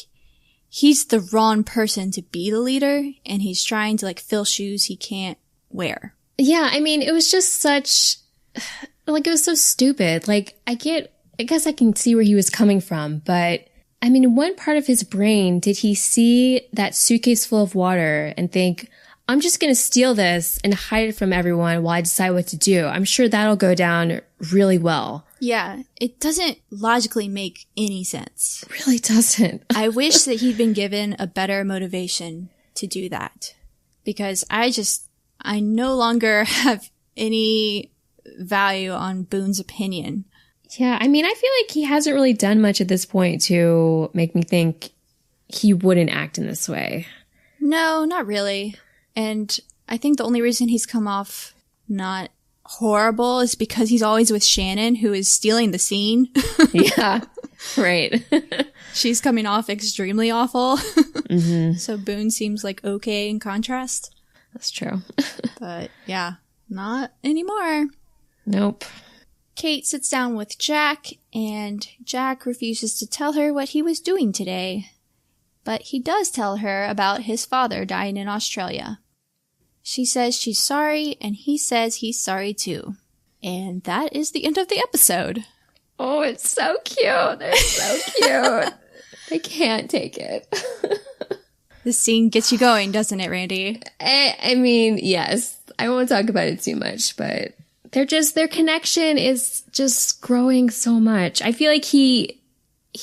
he's the wrong person to be the leader. And he's trying to like fill shoes he can't wear. Yeah, I mean, it was just such, like, it was so stupid. Like, I guess I can see where he was coming from, but I mean, in one part of his brain, did he see that suitcase full of water and think, I'm just going to steal this and hide it from everyone while I decide what to do? I'm sure that'll go down really well. Yeah, it doesn't logically make any sense. It really doesn't. I wish that he'd been given a better motivation to do that. Because I no longer have any value on Boone's opinion. Yeah, I mean, I feel like he hasn't really done much at this point to make me think he wouldn't act in this way. No, not really. And I think the only reason he's come off not horrible is because he's always with Shannon, who is stealing the scene. Yeah, right. She's coming off extremely awful. Mm-hmm. So Boone seems like okay in contrast. That's true. But yeah, not anymore. Nope. Kate sits down with Jack, and Jack refuses to tell her what he was doing today. But he does tell her about his father dying in Australia. She says she's sorry, and he says he's sorry too. And that is the end of the episode. Oh, it's so cute. They're so cute. I can't take it. This scene gets you going, doesn't it, Randy? I mean, yes. I won't talk about it too much, but their connection is just growing so much. I feel like he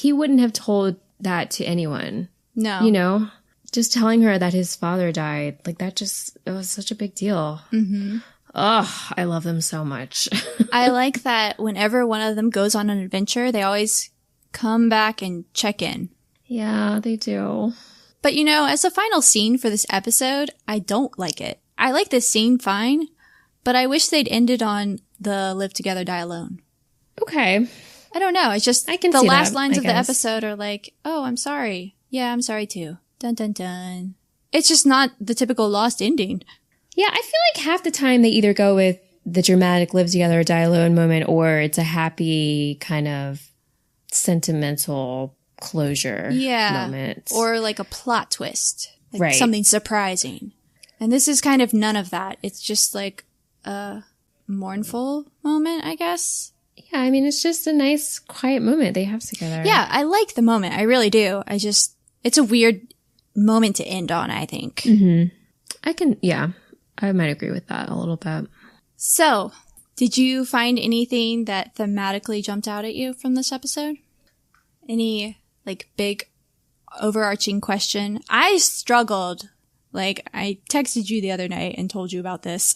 wouldn't have told that to anyone. No. You know? Just telling her that his father died, like it was such a big deal. Mm-hmm. Oh, I love them so much. I like that whenever one of them goes on an adventure, they always come back and check in. Yeah, they do. But you know, as a final scene for this episode, I don't like it. I like this scene fine, but I wish they'd ended on the live together, die alone. Okay. I don't know. It's just I can the see last that, lines I of the guess. episode are like, oh, I'm sorry. Yeah, I'm sorry too. Dun dun dun. It's just not the typical Lost ending. Yeah, I feel like half the time they either go with the dramatic live together or die alone moment, or it's a happy kind of sentimental closure moment. Or like a plot twist. Like Right. something surprising. And this is kind of none of that. It's just like a mournful moment, I guess. Yeah, I mean, it's just a nice, quiet moment they have together. Yeah, I like the moment. I really do. It's a weird moment to end on, I think. Mm-hmm. I might agree with that a little bit. So, did you find anything that thematically jumped out at you from this episode? Any, like, big overarching question? I struggled. Like, I texted you the other night and told you about this.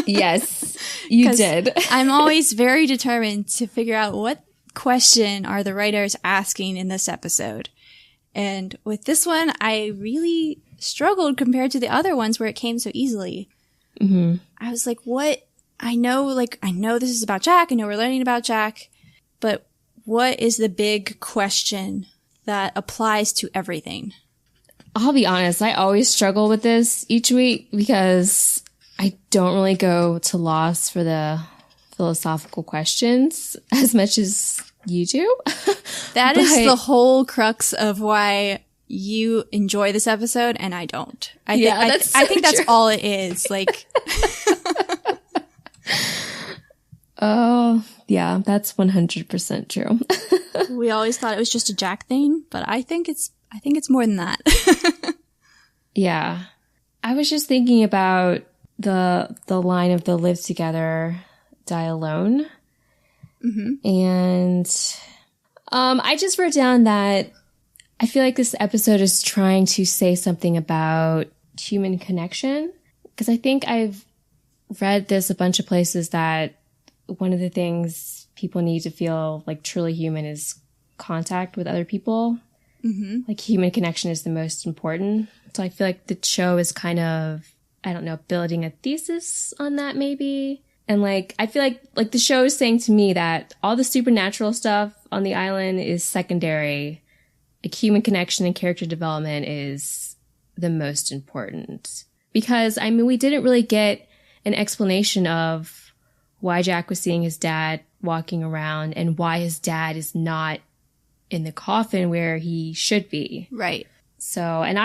Yes, you 'Cause did. I'm always very determined to figure out what question are the writers asking in this episode. And with this one, I really struggled compared to the other ones where it came so easily. Mm-hmm. I was like, what? I know this is about Jack. I know we're learning about Jack. But what is the big question that applies to everything? I'll be honest, I always struggle with this each week because I don't really go to Lost for the philosophical questions as much as you do. That is the whole crux of why you enjoy this episode and I don't. I think that's all it is. Like, oh, yeah, that's 100% true. we always thought it was just a Jack thing, but I think it's more than that. Yeah. I was just thinking about the line of the live together, die alone. Mm-hmm. And I just wrote down that I feel like this episode is trying to say something about human connection. Because I think I've read this a bunch of places that one of the things people need to feel like truly human is contact with other people. Mm-hmm. Like human connection is the most important. So I feel like the show is kind of, I don't know, building a thesis on that maybe. And like, I feel like the show is saying to me that all the supernatural stuff on the island is secondary. Like human connection and character development is the most important. Because, I mean, we didn't really get an explanation of why Jack was seeing his dad walking around and why his dad is not in the coffin where he should be. Right. So, and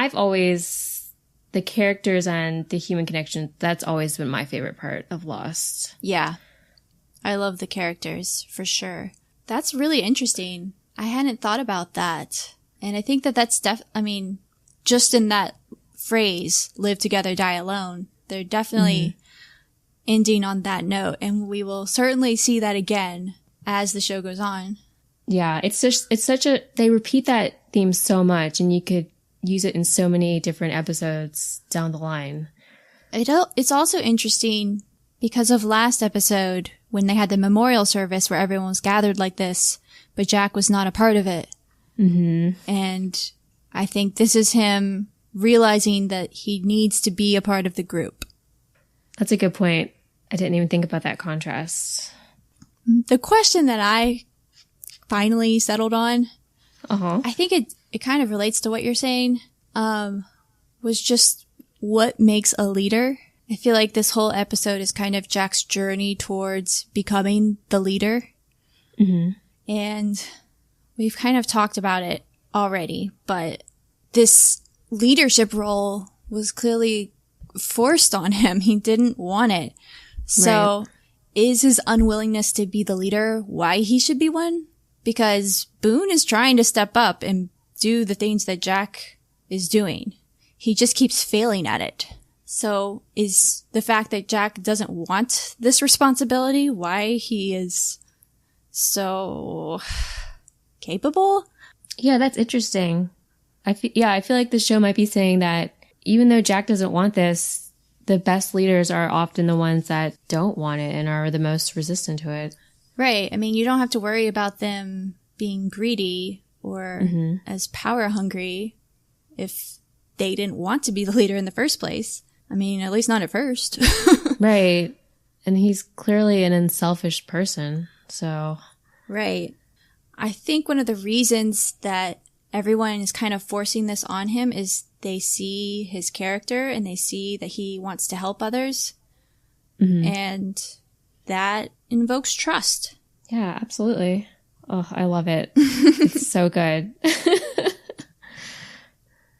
the characters and the human connection, that's always been my favorite part of Lost. Yeah. I love the characters, for That's really interesting. I hadn't thought about that. And I think that's just in that phrase, live together, die alone, they're definitely ending on that note. And we will certainly see that again as the show goes on. Yeah, they repeat that theme so much and you could use it in so many different episodes down the line. It's also interesting because of last episode when they had the memorial service where everyone was gathered like this, but Jack was not a part of it. Mm-hmm. And I think this is him realizing that he needs to be a part of the group. That's a good point. I didn't even think about that contrast. The question that I finally settled on, I think it kind of relates to what you're saying, was just what makes a leader. I feel like this whole episode is kind of Jack's journey towards becoming the leader. Mm-hmm. And we've kind of talked about it already, but this leadership role was clearly forced on him. He didn't want it. So is his unwillingness to be the leader why he should be one? Because Boone is trying to step up and do the things that Jack is doing. He just keeps failing at it. So is the fact that Jack doesn't want this responsibility why he is so capable? Yeah, that's interesting. I feel like the show might be saying that even though Jack doesn't want this, the best leaders are often the ones that don't want it and are the most resistant to it. Right. I mean, you don't have to worry about them being greedy or as power hungry if they didn't want to be the leader in the first place. I mean, at least not at first. Right. And he's clearly an unselfish person, so. Right. I think one of the reasons that everyone is kind of forcing this on him is they see his character and they see that he wants to help others. Mm-hmm. And that invokes trust. Yeah, absolutely. Oh, I love it. It's so good.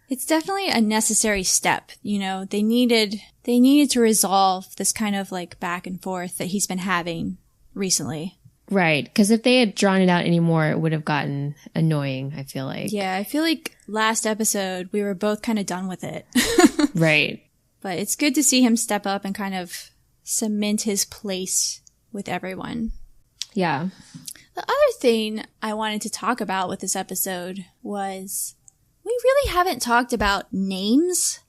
It's definitely a necessary step. You know, they needed to resolve this kind of like back and forth that he's been having recently. Right. Because if they had drawn it out anymore, it would have gotten annoying, I feel like. Yeah, I feel like last episode, we were both kind of done with it. Right. But it's good to see him step up and kind of cement his place with everyone. Yeah. The other thing I wanted to talk about with this episode was we really haven't talked about names.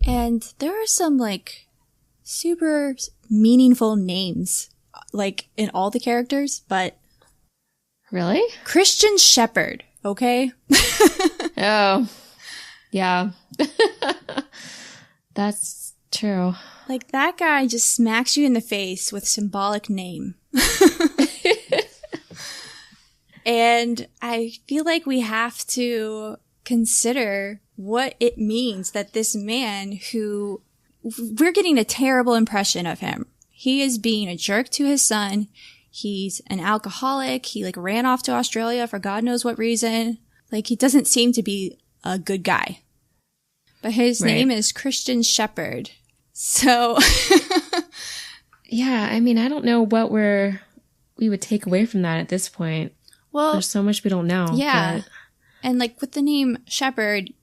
And there are some, like, super meaningful names, like, in all the characters, but... Really? Christian Shepherd, okay? Oh, yeah. That's true. Like, that guy just smacks you in the face with symbolic name. And I feel like we have to consider what it means that this man who... We're getting a terrible impression of him. He is being a jerk to his son. He's an alcoholic. He, like, ran off to Australia for God knows what reason. Like, he doesn't seem to be a good guy. But his name is Christian Shepherd. So... Yeah, I mean, I don't know what we would take away from that at this point. Well... There's so much we don't know. Yeah. But... And, like, with the name Shepherd,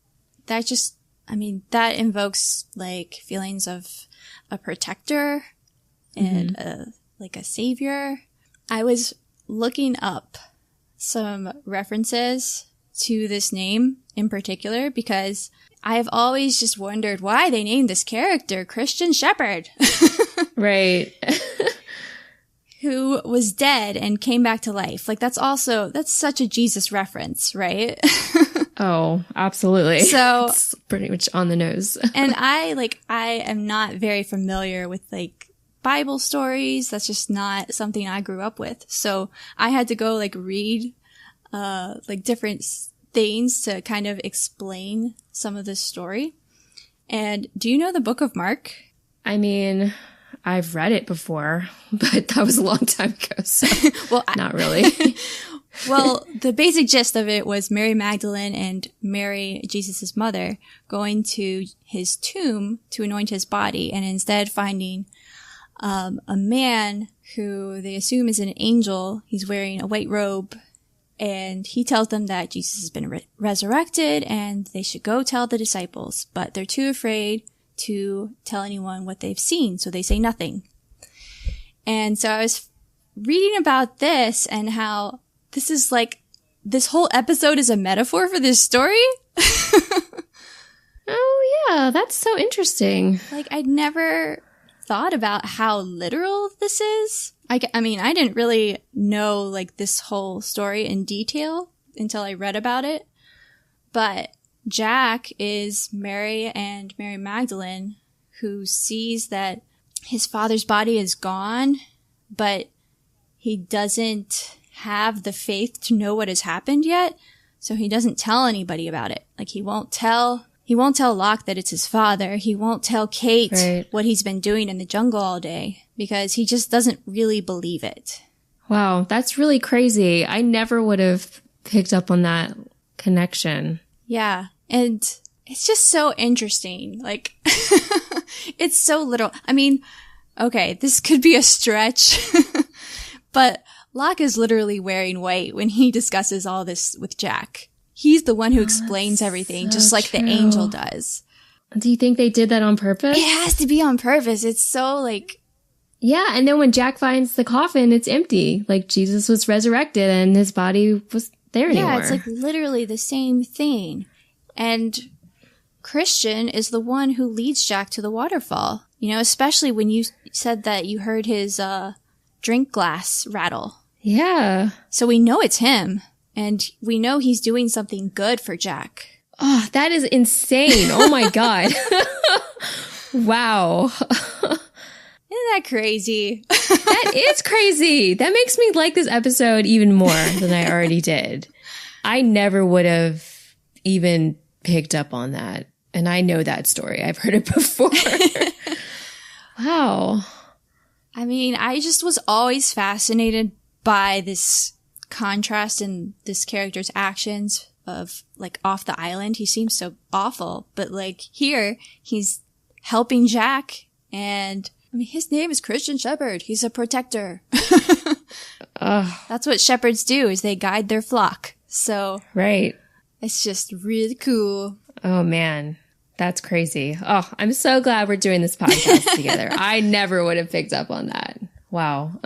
that just... I mean, that invokes, like, feelings of a protector and, like, a savior. I was looking up some references to this name in particular because I have always just wondered why they named this character Christian Shepherd. Right. Who was dead and came back to life. Like, that's such a Jesus reference, right? Oh, absolutely. So it's pretty much on the nose. And I am not very familiar with, like, Bible stories. That's just not something I grew up with. So I had to go, like, read, like, different things to kind of explain some of this story. And do you know the Book of Mark? I mean, I've read it before, but that was a long time ago, so well, not really. Well, the basic gist of it was Mary Magdalene and Mary, Jesus' mother, going to his tomb to anoint his body, and instead finding a man who they assume is an angel. He's wearing a white robe, and he tells them that Jesus has been resurrected, and they should go tell the disciples, but they're too afraid to tell anyone what they've seen, so they say nothing. And so I was reading about this and how this is like, this whole episode is a metaphor for this story. Oh, yeah. That's so interesting. Like, I'd never thought about how literal this is. I mean, I didn't really know like this whole story in detail until I read about it. But Jack is Mary and Mary Magdalene, who sees that his father's body is gone, but he doesn't have the faith to know what has happened yet. So he doesn't tell anybody about it. Like he won't tell Locke that it's his father. He won't tell Kate what he's been doing in the jungle all day because he just doesn't really believe it. Wow, that's really crazy. I never would have picked up on that connection. Yeah, and it's just so interesting. Like, it's so literal. I mean, okay, this could be a stretch, but Locke is literally wearing white when he discusses all this with Jack. He's the one who explains everything, just like the angel does. Do you think they did that on purpose? It has to be on purpose. It's so like... Yeah, and then when Jack finds the coffin, it's empty. Like Jesus was resurrected and his body was there anymore. Yeah, it's like literally the same thing. And Christian is the one who leads Jack to the waterfall. You know, especially when you said that you heard his drink glass rattle. Yeah. So we know it's him. And we know he's doing something good for Jack. Oh, that is insane. Oh my God. Wow. Isn't that crazy? That is crazy. That makes me like this episode even more than I already did. I never would have even picked up on that. And I know that story. I've heard it before. Wow. I mean, I just was always fascinated by this contrast in this character's actions of like off the island. He seems so awful, but like here he's helping Jack, and I mean his name is Christian Shepherd. He's a protector. That's what shepherds do, is they guide their flock. So right, it's just really cool. Oh man, that's crazy. Oh, I'm so glad we're doing this podcast together. I never would have picked up on that. Wow.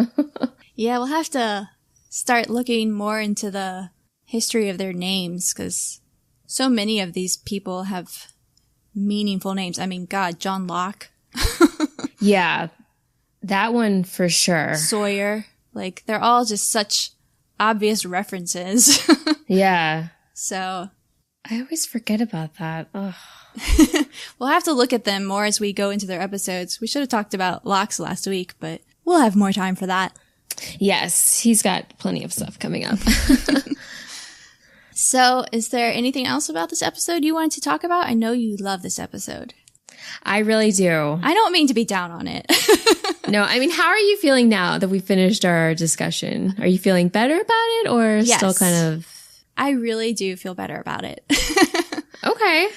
Yeah, we'll have to start looking more into the history of their names, because so many of these people have meaningful names. I mean, God, John Locke. Yeah, that one for sure. Sawyer. Like, they're all just such obvious references. Yeah. So I always forget about that. Ugh. We'll have to look at them more as we go into their episodes. We should have talked about Locke's last week, but we'll have more time for that. Yes, he's got plenty of stuff coming up. So, is there anything else about this episode you wanted to talk about? I know you love this episode. I really do. I don't mean to be down on it. No, I mean, how are you feeling now that we finished our discussion? Are you feeling better about it, or still kind of... I really do feel better about it. Okay.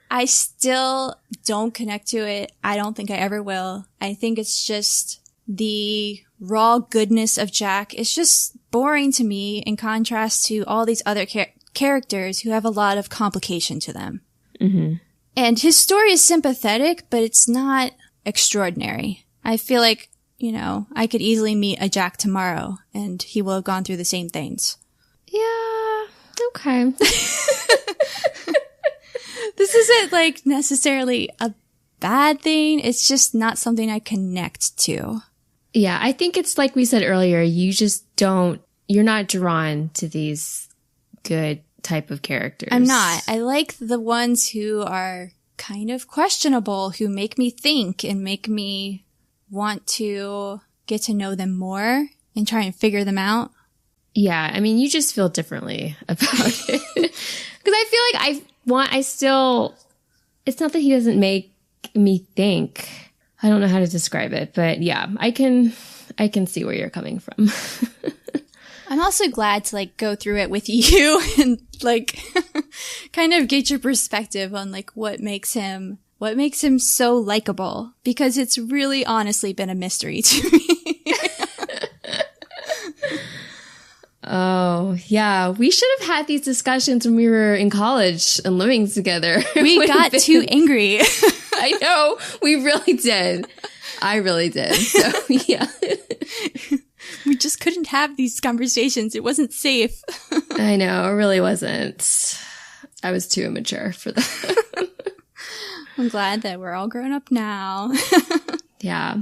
I still don't connect to it. I don't think I ever will. I think it's just the raw goodness of Jack. It's just boring to me in contrast to all these other characters who have a lot of complication to them. Mm-hmm. And his story is sympathetic, but it's not extraordinary. I feel like, you know, I could easily meet a Jack tomorrow and he will have gone through the same things. Yeah, okay. This isn't like necessarily a bad thing. It's just not something I connect to. Yeah, I think it's like we said earlier, you're not drawn to these good type of characters. I'm not. I like the ones who are kind of questionable, who make me think and make me want to get to know them more and try and figure them out. Yeah, I mean, you just feel differently about it. Because I feel like it's not that he doesn't make me think. I don't know how to describe it, but yeah, I can see where you're coming from. I'm also glad to like go through it with you and like kind of get your perspective on like what makes him so likable, because it's really honestly been a mystery to me. Oh, yeah. We should have had these discussions when we were in college and living together. We got too angry. I know. We really did. I really did. So, yeah. We just couldn't have these conversations. It wasn't safe. I know. It really wasn't. I was too immature for that. I'm glad that we're all grown up now. Yeah.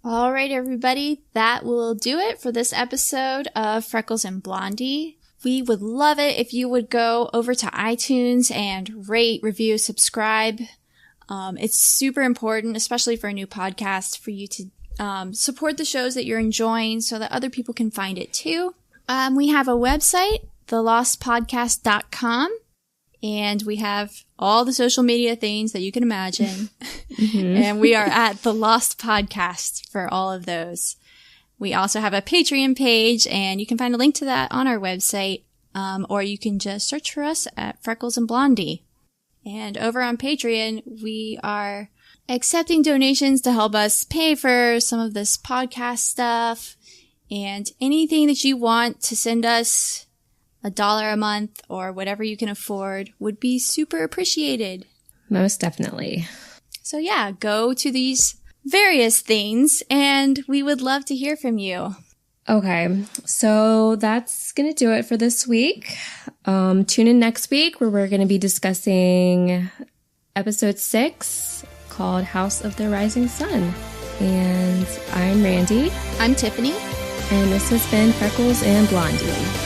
All right, everybody. That will do it for this episode of Freckles and Blondie. We would love it if you would go over to iTunes and rate, review, subscribe. It's super important, especially for a new podcast, for you to support the shows that you're enjoying so that other people can find it too. We have a website, thelostpodcast.com, and we have all the social media things that you can imagine. Mm-hmm. And we are at The Lost Podcast for all of those. We also have a Patreon page, and you can find a link to that on our website, or you can just search for us at Freckles and Blondie. And over on Patreon, we are accepting donations to help us pay for some of this podcast stuff, and anything that you want to send us, $1 a month or whatever you can afford, would be super appreciated. Most definitely. So yeah, go to these various things, and we would love to hear from you. Okay, so that's going to do it for this week. Tune in next week where we're going to be discussing episode 6 called House of the Rising Sun. And I'm Randi. I'm Tiffany. And this has been Freckles and Blondie.